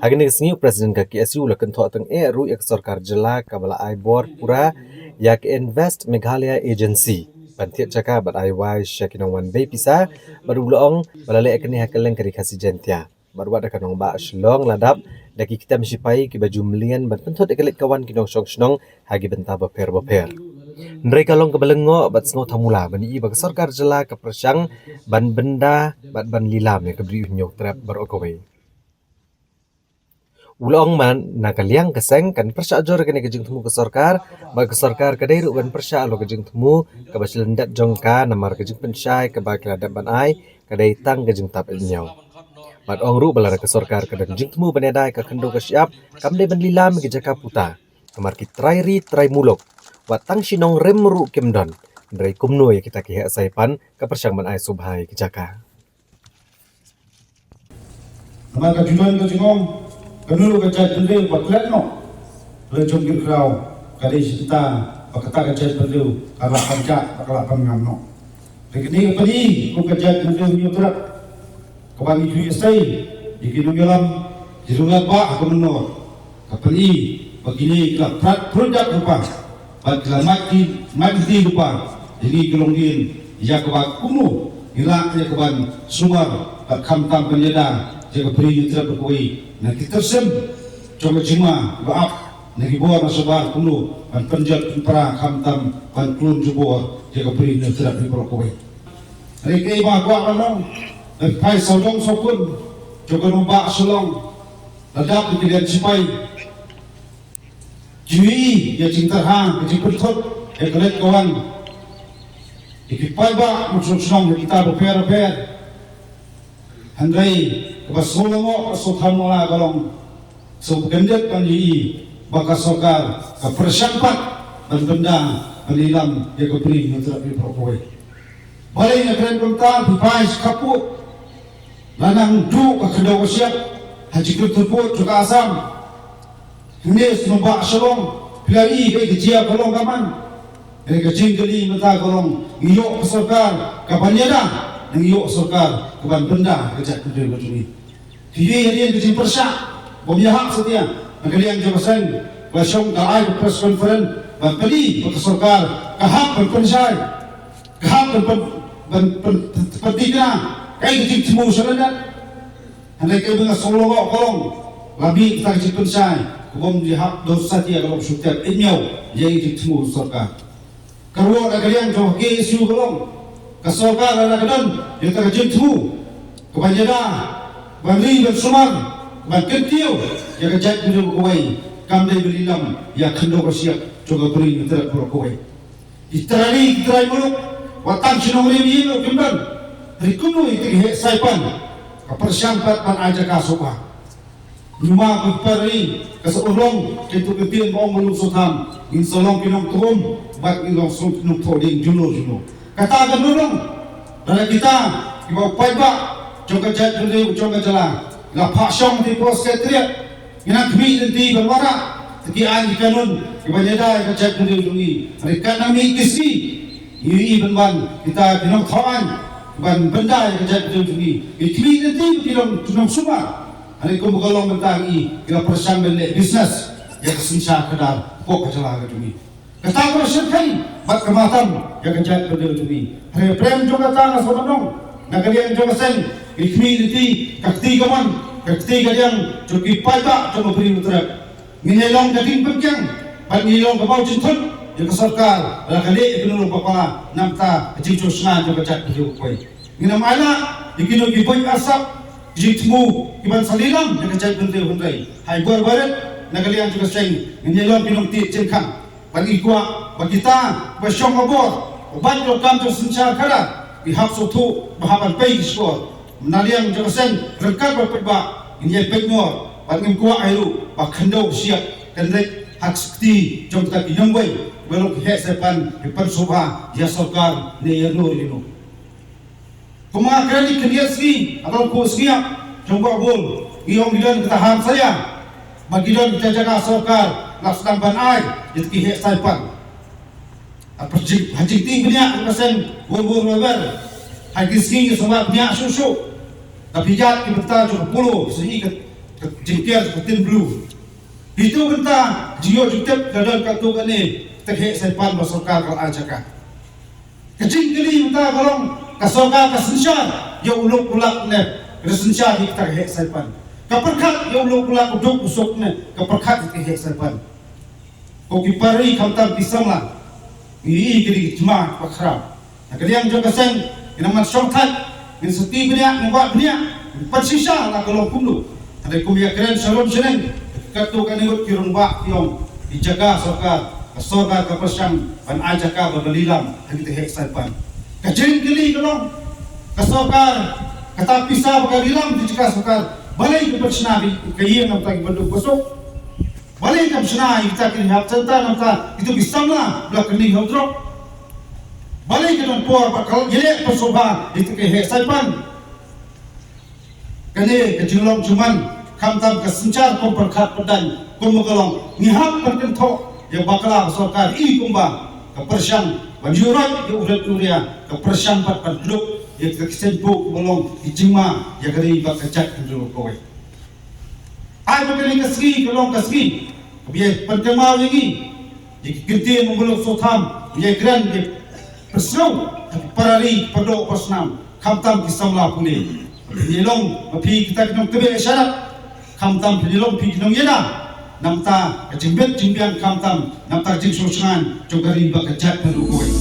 Hagini kesengi presiden ka KSU la kentok teng ru ya Sarkar Jela ka bala ai board pura ya ke Invest Meghalaya Agency pantiat jaka bat ai wai syakinong wan bay pisa baru ulaong balale ekni hakeleng kari Khasi jentia baru ada kanong ba shlong ladap daki kita mesipai ki baju melian ban pentot ekelit kawan kinong syong hagi benta beper. Mereka long ke belengo bat sengo tamula bani i bag Sarkar Jela ke persyang ban benda bat ban lilam ya ke beri unyok trap barokowe. Ulong man nakaliang keseng kan persya jor kene kejeng temu ke sorkar, bagi sorkar kadai ruban persya lo kejeng temu ke basilendat jongka namar kejeng pensyai ke bagi ladat ban ai kadai tang kejeng tap ilnyau. Mat ong ru balara ke sorkar kadang kejeng temu benedai ke kendo ke siap kam de ban lilam ke jaka puta. Kamar ki trai mulok. Wat tang sinong rem ru kemdon. Dari kumno ya kita kihak saipan ke persyang ban ai subhai ke jaka. Maka junan ke jengong Kanulu kacai pendil baklet no, lejong kirau kali kita bakata kacai pendil karena kancak bakal pengam no. Begini kepedi, ku kacai pendil nyutrak kebagi cuy stay, jiki nungelam jirungat ba aku menor. Kepedi begini kita produk lupa, bagilah mati lupa. Jadi kelongin, ia kebag kumu, ila ia kebag sumar, bakam tam penyedang, jika beri nyutrak berkui. Na kita sem coba cuma baap na gibuar na sabar kuno ang panjat para kamtam pan klun jubor jika beri na tidak di prokowe. Hari kay mga kwa ano nagpay saudong sopun coba numba sulong ladap di pilihan sipay jui ya cintarhang kejipurtot ya kelet kawan ikipay ba musuh-musuh kita repair handai kebasulong mo asutan mo na galong so gandet panji baka sokar ka persyampat dan benda panilam ya ko bring no terapi prokoy balay na kren kunta pipais kaput lanang du ka kedaw siap haji kutuput juga asam hinis no ba shalom pilai kay kejia galong kaman kay kajinggali mata galong iyo ka sokar ka banyada iyo sokar keban benda kejak kedua kecuri. Jadi harian kecil persyak, bomyahak setia. Nakaliang jawasan, wasyong kaay press conference, bali pagkasokar, kahap berpensay, kahap berpetika, kay kecil timu saradan. Handai kay mga solong kolong, labi kita kecil pensay, bom dihak dosa setia kalau setiap inyaw, jadi kecil timu sokar. Karuan nakaliang jawab ke isu kolong. Kasokar ada kadang kita kecil tu, kebanyakan bangli bersumar, bangketiu, ya kejat beri kawai, kamdai berilam, ya kendo bersiap, coba beri mentera berkawai. Iterali muluk, watan sinong remi lo kemban, rikuno itu he saipan, kepersyampat pan aja kasoka. Nyuma kupari kaseulong itu ketian bong belum sotam, insolong kinong turum, bak inong sung kinong toding juno. Katakan dulu, dari kita ibu payah, coba jad dulu, coba jalan. Lepas syong di pos ketriak, ina kami nanti berwara. Tapi anji kanun, ibu jada jad dulu ini. Mereka nami kisi, ini benwan kita kinong tawan, ban benda jad dulu ini. Kami nanti kinong semua. Hari kamu kalau mentangi, kita persian beli bisnes, ya kesensa kedar, pok jalan ke ini. Kata bersyukai, mat kematam, ya kejat berdiri tumi. Hari prem juga tanah sobanong, nakalian juga sen, ikmi nanti kakti kaman, kakti kalian cuki payah coba beri muterak. Minelong daging pengkang, bat minelong kebau cintur, ya kesorkar, lakali ikinulong papa, namta kecil sengan juga kejat berdiri kuai. Minam anak, ikinul kipoy asap, jitmu iban salilang, ya kejat berdiri hundai. Hai buar barat, nakalian juga sen, minelong kinong ti cengkang. Bagi gua, bagi kita, bersyong abor, obat lokam tu sencar kada, dihap suatu bahaban pay skor, menaliang jelasan rengkat berperbak, ini pay more, bagi gua airu, bakandau siap, dan rek hak sekti, jom kita kinyambay, belum hek sepan, depan soba, ya sokar, ne yerno rino. Kumaha kerani keniat segi, atau ku segiap, jom gua bol, iong bidan ketahan saya, bagi dan kita jaga sokar, laksana ban ai itu kihek saipan apa haji ting banyak kesen bor lebar haji sing sama banyak susu tapi jat kita cukup puluh sehingga jengkel seperti blue itu benta jio jutep dalam kartu ini terhek saipan masukkan kalau ajakan kecing kali benta kalau kasokar kasensyar ya uluk ulak ne kasensyar kita terhek saipan kaperkat ya uluk ulak uduk usuk ne kaperkat terhek saipan kau kipari kamtam pisang lah, ini kiri cuma pakram. Nakaliang juga sen, inaman syongkat, in seti banyak, nubak banyak, persisa lah kalau kumlu. Ada kumia keren shalom seneng, katukan ikut kirung bak yang dijaga sorga kepersyang ban ajaka berbelilam hagi tehek saipan kajeng geli kelong kasokar kata pisah berlilam dijaga sokar balai kepersnabi kayen nam tagi banduk besok balai kepersnabi kita kini hab serta nam ta itu bisamlah belah kening hodrok balai ke don por bakal jelek persoban itu tehek saipan kene kejulong cuman kamtam kesencar komperkat pedan kumagalong ngihap perkentok yang bakal sokar kumba kepersyang banjuran yang udah uria kepersyang pat penduduk yang kesempu belum dijema yang kali bakajak penduduk kowe ai bakal kasgi kelong kasgi biar pendemau ini yang gede membelok sotam biar gran dia persau parari penduduk persnam kamtam kisamlah puni penilong api kita kena tebe syarat kamtam penilong pi kinong yena namta kejimbet jimbian kamtam namta jing sosangan jogari bakajat pendukui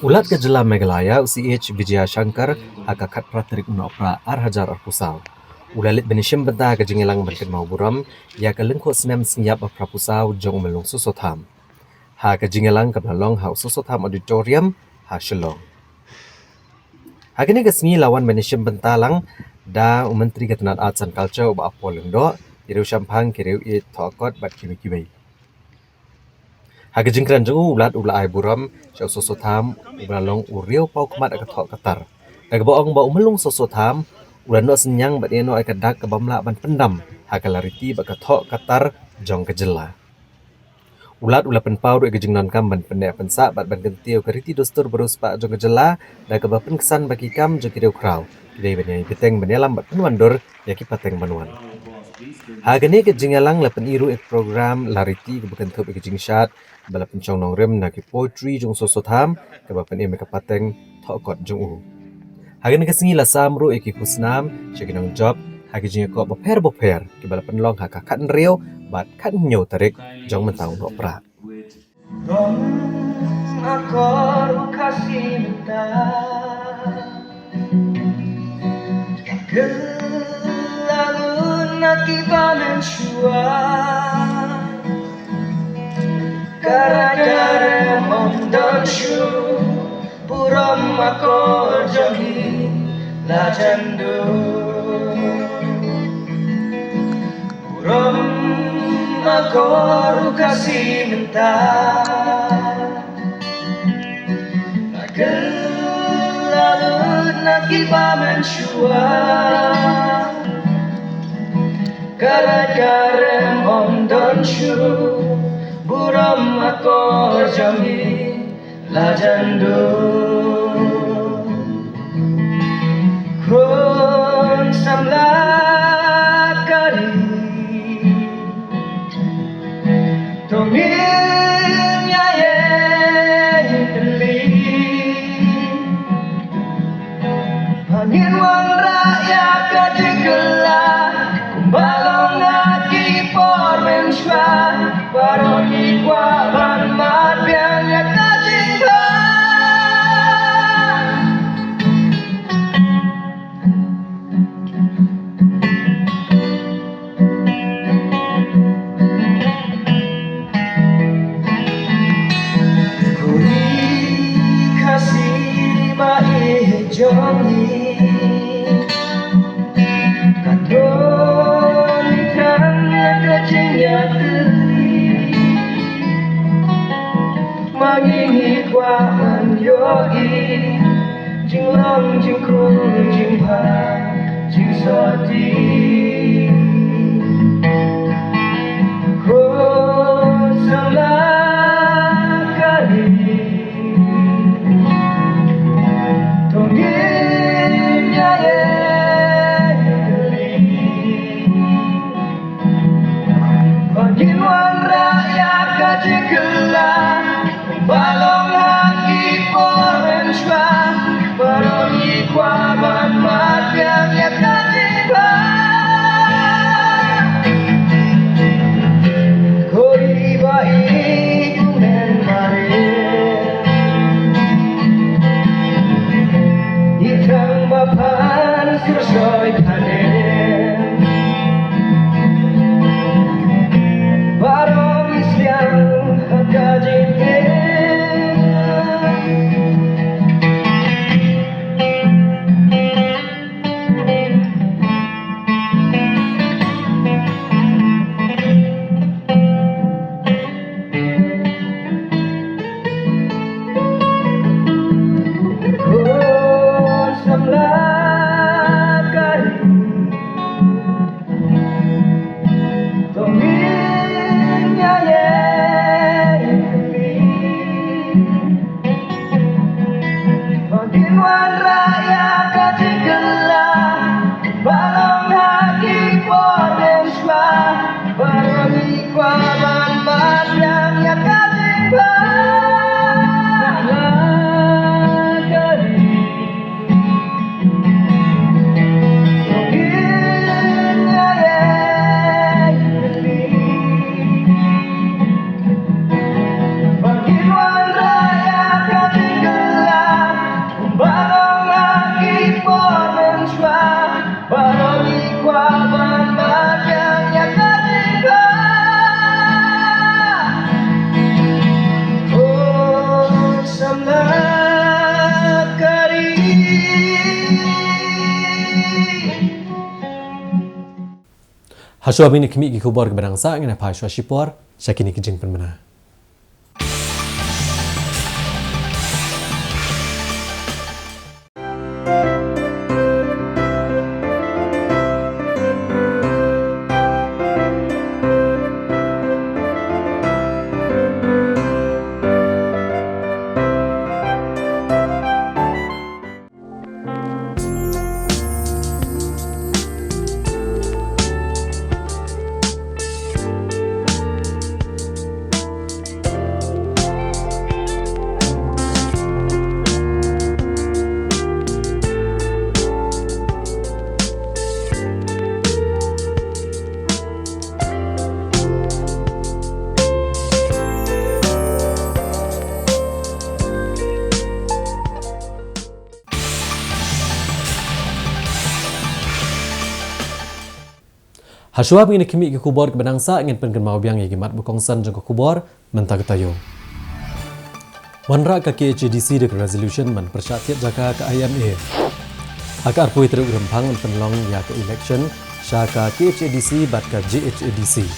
Ulat ke Jela Meghalaya UCH Vijaya Shankar akakat pratrik menopra Hajar Arpusau. Ulalit benishim benta ke jengelang berket mau buram ya ke lengkot senem senyap Prapusau jong melung susotham. Ha ke jengelang ke belalong ha susotham auditorium ha shelong. Ha kini ke sengi lawan benishim benta lang da Menteri Ketenat Arts and Culture ba apolong do iru syampang kiriu it thokot bat kimi-kimi. Hagi jingkran jung ulat ai buram syau sosotham ubalong uriau pau kemat ak thok katar. Dag baong ba umelung sosotham ulan no senyang bat eno ai kadak ke bamla ban pendam hagalariti ba thok katar jong ke Jela. Ulat pen pau ru gejing non kam ban pendek pensa bat ban gentiu keriti dostur berus pa jong ke Jela da ke bapen kesan bagi kam jong kideu krau. Kidai banyai peteng banyalam bat penwandur yaki pateng banuan. Hagane ke jingalang lapen iru program lariti ke bekentup ke jing syat bala pencong nong rem na ki poetry jong sosotham ke bapen e pateng thokot jong u. Hagane ke sengi la samru e ki kusnam chekinong job hagi jing ko boper ke bala penlong ha kakat nreo bat kat nyo tarik jong mentau no pra. Akor kasih minta Nakibamen shua Gara-gara mondon shu Puram akor jami Lajandu Puram akor kasih minta Lalu nakibamen shua Gara-gara mondon shu Buram akor jami Lajandu Kun samlat kari Tongin yayen beli Panin wang rakyat kajegelah Balong lagi por mensuan Baroni kwa ban mat biang ya kajingkan i Jing long jing ku jing pa jing so di Ko samla kali Tongin ya ye Pagin wan rakyat kajikelah Balong haki poren shwa Baroni kwa ban matang ya kajikla Kori ba ikumen mare Itang bapan sirsoy kanen Barong isliang kajikla Haswa bini kimi ki kubor ke berangsa ngena pa shwa shipor syakini kijing penmena. Haswa bini kimi ki kubor ke berangsa ingin pengen mau biang ye gimat bukongsan jang kubor mentag tayo. Wanra ka KHDC de resolution man persyatiat jaka ke IMA. Akar pui teruk rempang penlong ya ke election syaka KHDC bat ka GHADC.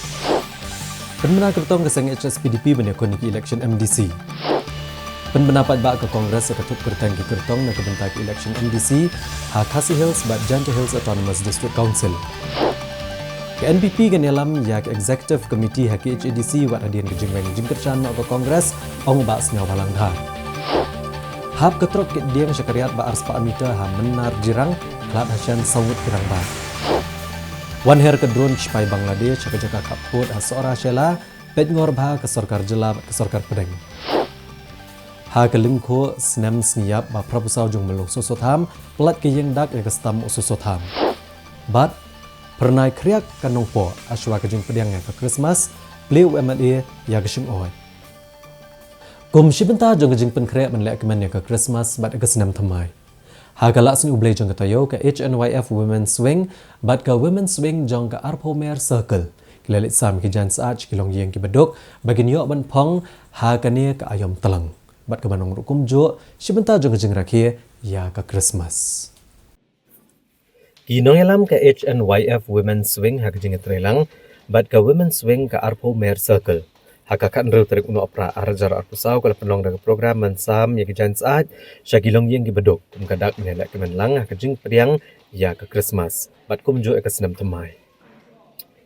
Penmena kertong ke sang HSPDP menyakon ki election MDC. Penpendapat bak ke Kongres ketut kertang ki kertong na kebentak election MDC ha Khasi Hills bat Janta Hills Autonomous District Council. Ke NPP kan dalam ya ke Executive Committee ha KHADC wat hadian ke jingweng jingkerchan ke Kongres ong ba snyaw balang dha. Hap ketrok ke diang syakariat ba ars pa amita ha menar jirang klat hasyan sawut kirang ba. Wan her ke drone spai Bangladesh ke jaka kaput ha seora shela pet ngor ba ke sarkar jela ke sarkar pedeng. Ha ke lingko snam sniap ba prabusau jung melung sosotham plat ke yang dak ke stam sosotham. But pernai kriak kanong po aswa kajing pediang ke Christmas pleu MLA ya gesing oi. Kum shibenta jong kajing pen kriak menlek kemen ke Christmas bat ke senam thamai. Ha galak sni ublei jong katayo ke HNYF Women's Wing bat ke Women's Wing jong ke Arpomer Circle. Kilalit sam ki jan saach kilong yeng ki bedok bagin yo ban pong ha kane ke ayom telang. Bat ke manong rukum jo shibenta jong kajing rakhie ya ke Christmas. Kinong yalam ke HNYF Women's Wing ha kajing trelang bat ke Women's Wing ke Arpomer Circle. hakakan rew tarik uno opera arajar arpusau kalau penong dengan program mansam yang kijan saat syagilong yang gibedok kum kadak menelak kemenlang hakajing periang ya ke Christmas bat kum jo ke senam temai.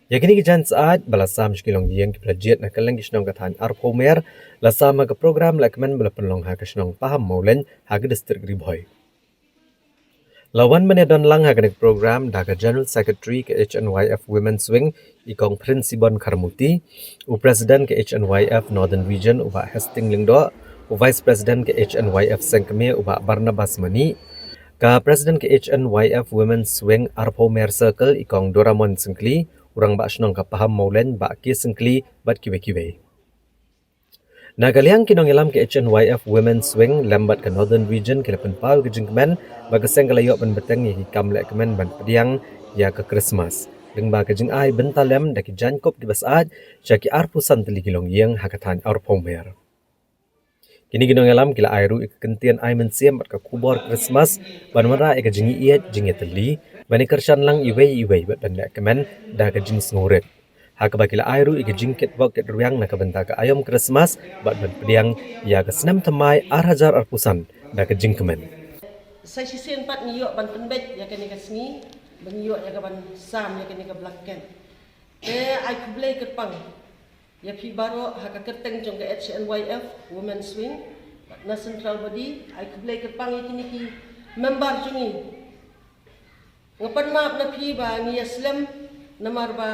Ya kini kijan saat balasam syagilong yang kipelajiat nak kalang kisnong katan arpomer lasama ke program lakmen bala penong hakasnong paham maulen haga distrik riboy. Lawan menedon lang haga program daga General Secretary ke HNYF Women's Wing ikong Prinsibon Karmuti, u President ke HNYF Northern Region uba Hesting Lingdo, u Vice President ke HNYF Sengkeme uba Barnabas Mani, ka President ke HNYF Women's Wing Arpomer Circle ikong Doramon Sengkli, urang ba snong ka paham maulen ba ki Sengkli bat kiwe-kiwe. Nagaliang kinong ilam ke HNYF Women's Wing lambat ke Northern Region ke lepen pau ke jengkemen bagaseng kalayok ban beteng yang hikam lek kemen ban pediang ya ke Christmas. Deng ba ke jeng ai bentalem daki jankop di basaat syaki arpusan teli kilong yang hakatan arpomer. Kini kinong ilam kila airu ikakentian ai mensiam bat ke kubor Christmas ban mara ika jengi iet jengi teli bani kershan lang iwei bat ban lek kemen da ke jeng sengurit. Haka bakila airu ika jingkit boket ruyang na kabenta ka ayom Christmas bat ban pediang ya ke senam temai arhajar arpusan da ke jingkemen. Saya sisi empat ngiyok ban penbet ya kini ke sini, bengiyok ya ke ban sam ya kini ke belakang. Ai kublai kerpang ya pi baro haka kerteng jong ke HNYF Women's Wing na central body ai kublai kerpang ya kini ki member jungi. Ngapan maaf na pi ba ngiya slam namar ba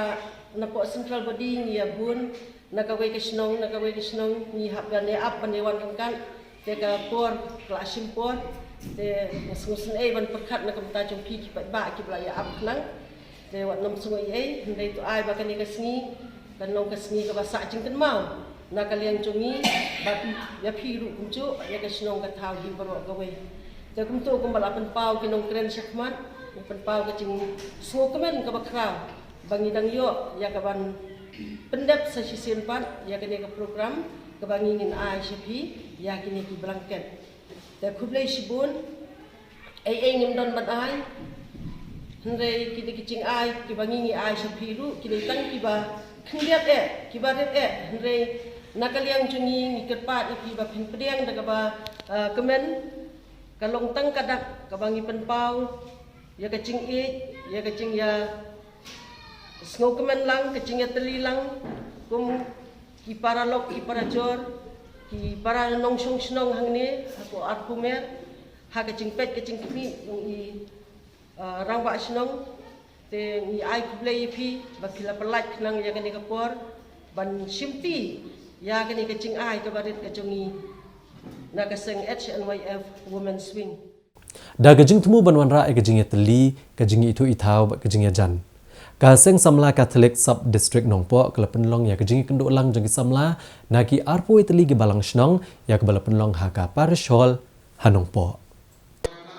na po central body ni abun nakaway kisnong ni hapgan ni up panewan kan tega por klasim por te ngusun ai ban perkat na kamta jom pi ki ba ki blaya up nang te wat nom sungoi ai ndai tu ai ba kan ni kasni ban long kasni ka basa jing kan mau na kalian jongi ba ya pi ru kumju ya kisnong ka thau di baro gawai te kumtu kum balapan pau kinong kren syakmat pen pau ka jing so kemen ka bakra bangidang yo ya kaban pendap sa sisian pat ya kini ke program kebangingin ICP ya kini ki blanket da kublai sibun ai ngim don bat ai hndai kini kicing ai ki bangingi ICP ru kini tang ki ba khliat ki ba ret hndai nakaliang jungi ngiket pat ki ba pin pediang da ba kemen kalong tang kadak kabangi penpau ya kicing ya kicing ya Snokeman lang, kecingnya teli lang, kum ki para lok, ki para jor, ki para nong song snong hang ni, aku arpumer, ha kecing pet, kecing kami, yung i rangba snong, te i ai kublai pi, bakila pelat nang ya kani kapor, ban simti, ya kani kecing ai kabarit kejongi, nagaseng HNYF Women's Wing. Da kejing temu banwan ra kejingnya teli, kejingnya itu itau, kejingnya jan. Kaseng Samla Catholic Sub District Nongpo ke penlong ya kejing kenduk lang jeng Samla naki arpu iteli ke balang snong ya ke bala penlong haka parish hall hanongpo.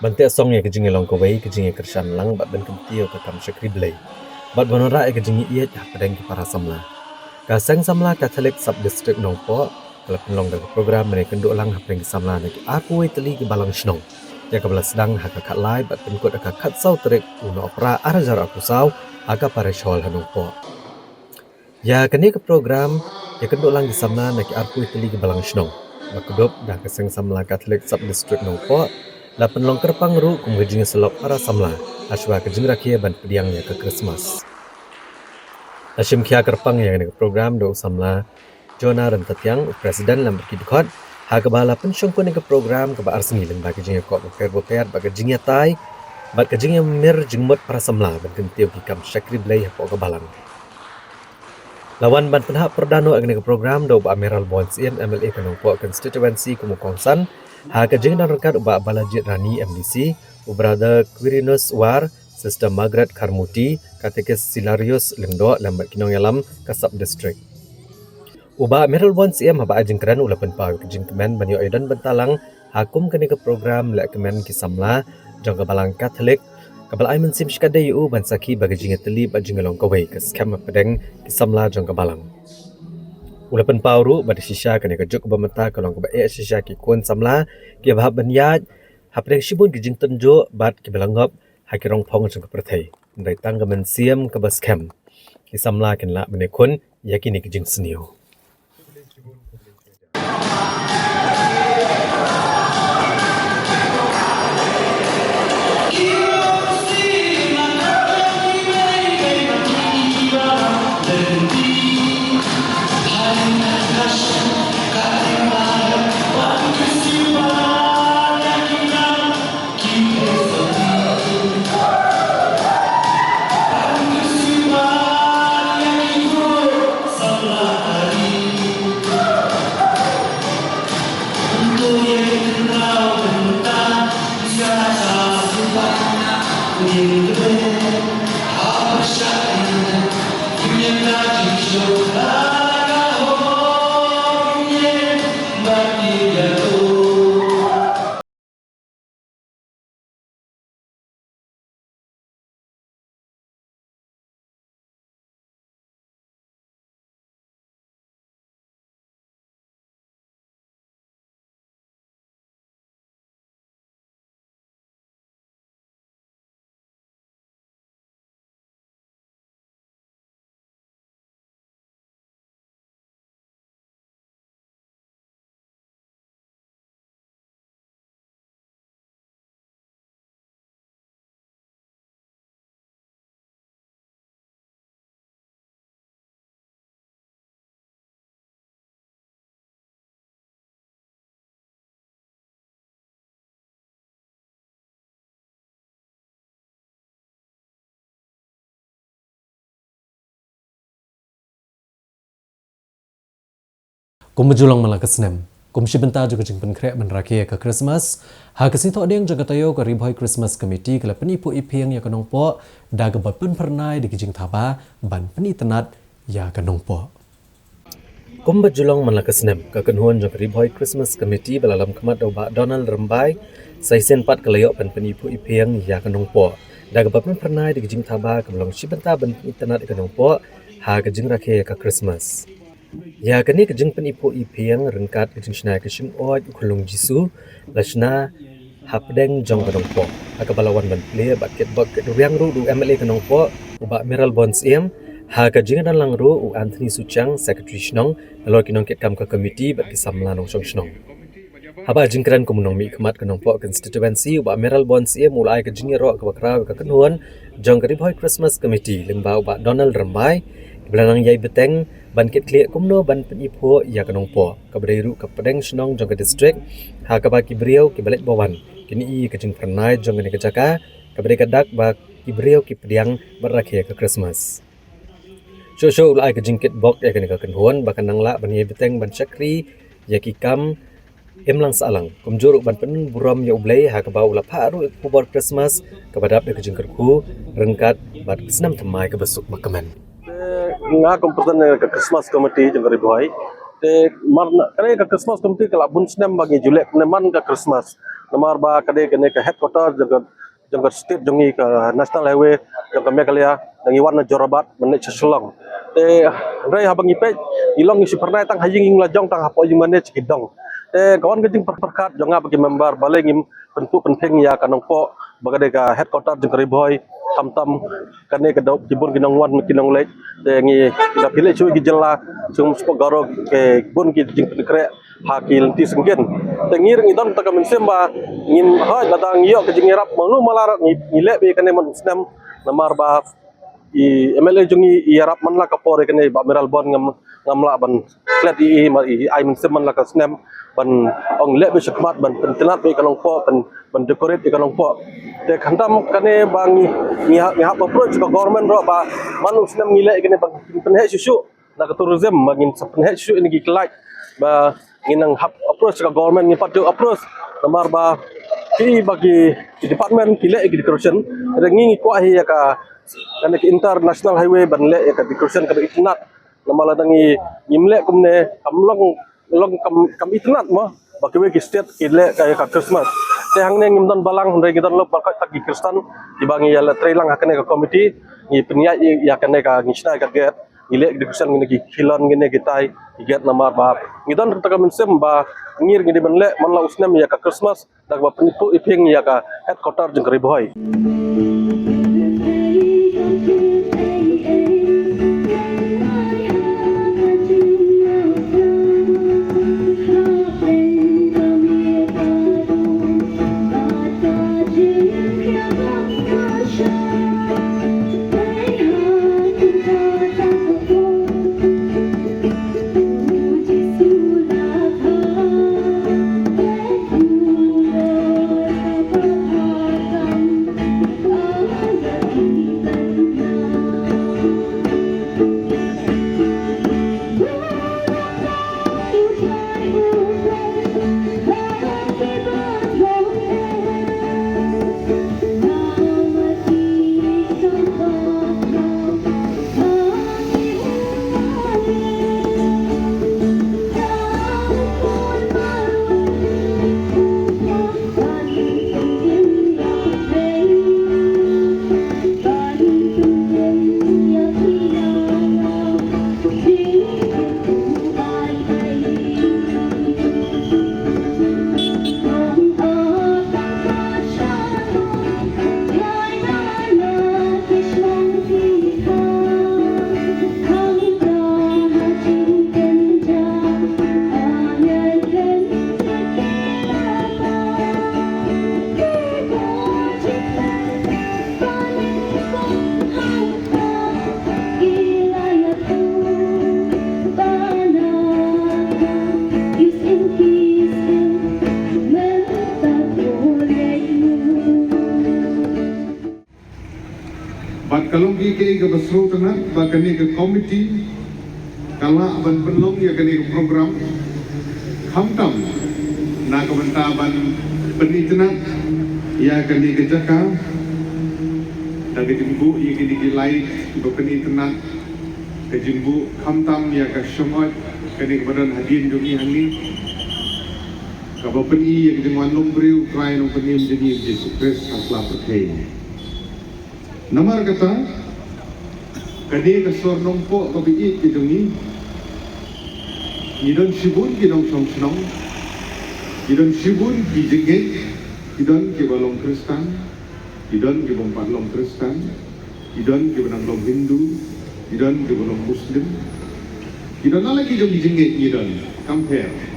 Bantek song ya kejing long kawai kejing kershan lang bat ben kentio ke kam syakri blai. Bat banora ya kejing iet ya pedang ke para Samla. Kaseng Samla Catholic Sub District Nongpo ke penlong dari program mereka kenduk lang hapeng ke Samla naki arpu iteli ke balang snong. Ya ke bala sedang haka kat lai bat penkut haka kat sau terik una opera arajar aku sau aga parish hall hanongpo. Ya kini ke program ya kenduk lang di samna naki arpu iteli ke balang snong. Makudup dah keseng Samla Catholic Sub District Nongpo la penlong kerpang ru kum kejing selok para Samla aswa kejing rakia ban pediang ya ke Christmas. Asyim kia kerpang ya kini ke program do Samla Jona dan Tatyang presiden lam berkidkot ha kebala pensyong kuning ke program ke baar sengi lembah kejing kok boper bag kejing tai bat kejing yang mir jengmot para Samla ban kentio kikam syakri blai hapok ke balang. Lawan ban penhak perdano agni ke program do ba Amiral Bonds in MLA Kanongpo constituency Kumukongsan ha kejing dan rekat ba Balajit Rani MDC ubrada Quirinus War Sister Margaret Karmuti Katekes Silarius Lengdo lambat kinong yalam ke sub district. Uba Amiral Bonds in haba ajeng keran ulapan pau kejing kemen banyo aidan bentalang hakum kini ke program lek kemen ki Samla jong ke balang Katolik kabal ai mensim skadai u ban saki bagi jinga teli ba jingalong kawai ke skam pedeng ki Samla jong ke balang. Ulapan pauru ba sisya kene ke juk ba mata kalong ke ba sisya ki kun Samla ki ba banyat hapdeng sibun ki jing tenjo bat ki balangop hakirong phong jong ke perthai ndai tang ke mensiam ke ba skam ki Samla ken la bene kun yakini ki jing senio. Kumjulang malakasnem. Kumshibenta juga jeng penkrek menrakia ke Christmas. Ha kesito adeng jaga tayo ke Ribhoi Christmas Committee kala penipu ipeng ya kanong po daga bapun pernai di kijing thaba ban peni tenat ya kanong po. Kumjulang malakasnem ke kenhuan jaga Ribhoi Christmas Committee balalam kemat oba Donald Rembai saisen pat kelayok ban penipu ipeng ya kanong po. Daga bapun pernai di kijing thaba keblong shibenta ban peni tenat kanong po ha kejing rakia ke Christmas. Ya kini kejeng penipu ipeng rengkat kejeng senai kejeng oi kulung jisu lashna hapdeng jong kanong po akabalawan ban player basket bak riang ru du MLA kanong po uba Meral Bonds ha kejeng dan lang ru u Anthony Suchang secretary snong alor kinong ket kam ke committee bat kisamla nong song snong haba jingkran komunong mi kemat kanong po constituency uba Meral Bonds mulai kejeng ro ke bakraw ke kenhuan jong ke Ribhoi Christmas Committee lengba uba Donald Rembai belanang yai beteng ban ket kliek kumno ban penipu ya kanong po kabreiru ka pedeng snong jong ke district ha ka ba kibriau ki balik bawan kini i kejeng pernai jong ke jaka kabrei kadak ba kibriau ki pediang berakhir ke Christmas show ulai kejeng ket bok ya kene ka kenhuan bakan nangla ban yai beteng ban chakri ya ki kam emlang salang kumjur ban pen buram ya ublei ha ka ba ula paru kubor Christmas kabadap ya kejeng kerku rengkat bat senam temai ke besuk makaman nga kompeten ke Christmas Committee jeng Ribhoi te mar kane ke Christmas Committee kala bun snem bagi julek neman ke Christmas namar ba kade kene ke headquarter jeng state jongi ke National Highway jeng ke Meghalaya dangi warna Jorabat menek Chesulong te rei habang ipet ilong isi pernah tang hajing lajong tang hapo jeng manage kidong te kawan kejing perkat jonga bagi member balengim pentu penting ya kanong po bagade ka headquarter jeng Ribhoi tam kane ke dau kibun kinong wan kinong lek dengi kita pilih cuy gijela sum spogaro ke bun ki jing pekrek hakil ti sengken tengir ngidon ta kamen semba ngin ha ladang yo ke jingirap manglu malar ngilek be kane man snem namar ba i MLA jungi i arap man la kapore kane ba Meral Bon ngamla ban klet i ai men sem man la ka snem ban ong lek be sekmat ban pentenat be kalong po ban decorate be kalong po te khantam kane bang ni approach ke government ro ba manu snem ngilek kane bang penhe susu na ke tourism bangin penhe susu ini giklai ba nginang approach ke government ni patu approach namar ba ki bagi department kilek decoration rengi kwa hi ka kane ke international highway ban lek ka decoration ka itnat namala dangi imlek kumne long kam itnat mo bakiwe ki state kilek kaya ka Christmas te hangne ngimdan balang hundai gidan lo bakat tagi Kristan dibangi ya trailang hakane ka committee ni penya ya kane ka ngisna ka get ilek decoration ngene ki kilon ngene gitai get namar ba ngidan ta kamen sem ba ngir ngidi banle man la usnem ya ka Christmas dak ba penipu ipeng ya ka headquarter jeng Ribhoi kalunggi ke ke besro tanah bakani ke komiti kala ban penlong ya kani ke program khamtam na kamantaban penitna ya kani kejaka dari jimbu ya kini gilai penitna ke jimbu khamtam ya ka syamot kani kebadan hadian jogi hangi kapal peni yang dengan nombriu krai nom peni menjadi Yesus Kristus asla percaya. Namar kata kani kasor nompo kabi it jongi idon sibun kidong som senong idon sibun ki jengget idon ke balong Kristen idon ke bompat long Kristen idon ke benang long Hindu idon ke balong Muslim idon lagi jong jengget idon compare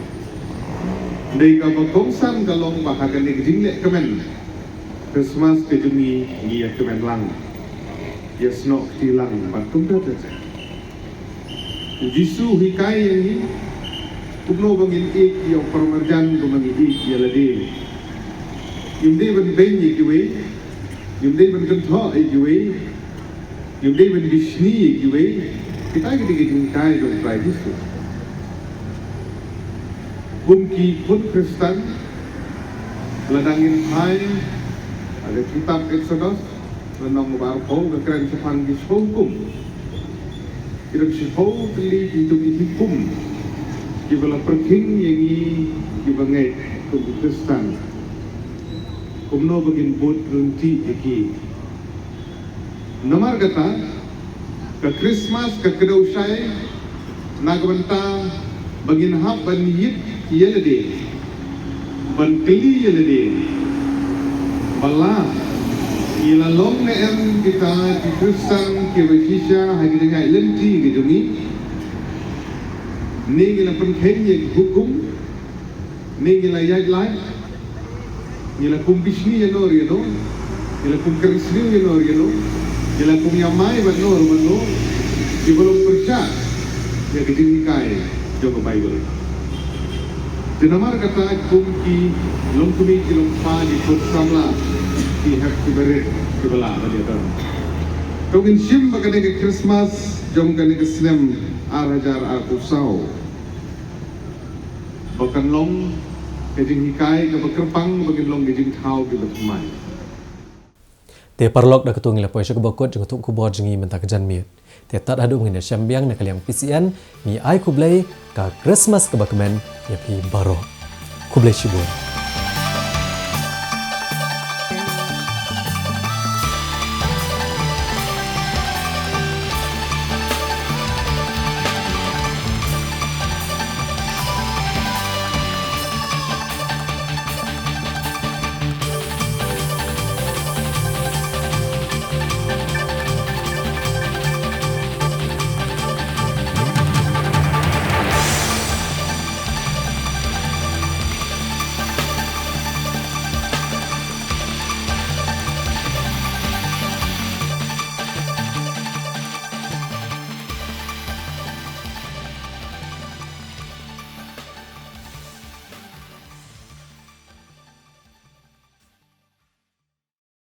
dari kapal kongsan kalong bahagian yang jinglek kemen Christmas kejungi ngia kemen lang ya snok tilang batung dah saja jisu hikai yang ini kubno bangin ik yang permarjan bangin ik ya lade yumde ban benyi kiwe yumde ban kentho kiwe yumde ban bishni kiwe kita gitu hikai dong try jisu Bunki pun Kristen ladangin hai ada kitab Exodus lenong barpo kekeren sepan di hukum tidak sihau keli itu hukum kibala perking yang i bangai kum Kristen kumno bagin bot runti iki nomor kata ke Christmas ke kedausai nagbanta bagin hab ban yit yelade ban keli yelade bala ila long na em kita di Kristen ke Malaysia hari dengan lenti gitu ni ni gila penkheng yang hukum ni gila yai lai gila kum bisni yang nor you gila kum krisni yang nor you gila kum yamai ban nor di belum percaya ya ketingkai joko Bible dinamar kata kumki longkumi kilompa di Potsamla di hak kibaret kibala bali adan tongin sim bagane ke Christmas jom kane ke Islam arajar arkusau bakan long kejing hikai ke bekerpang bagin long kejing thau ke betmai te parlok da ketung la poisha ke bokot jeng tuk kubor jengi menta kejan miet te tat adu ngene syambiang na kaliang PCN ni ai kublai ka Christmas ke bakmen ya pi baro kublai shibur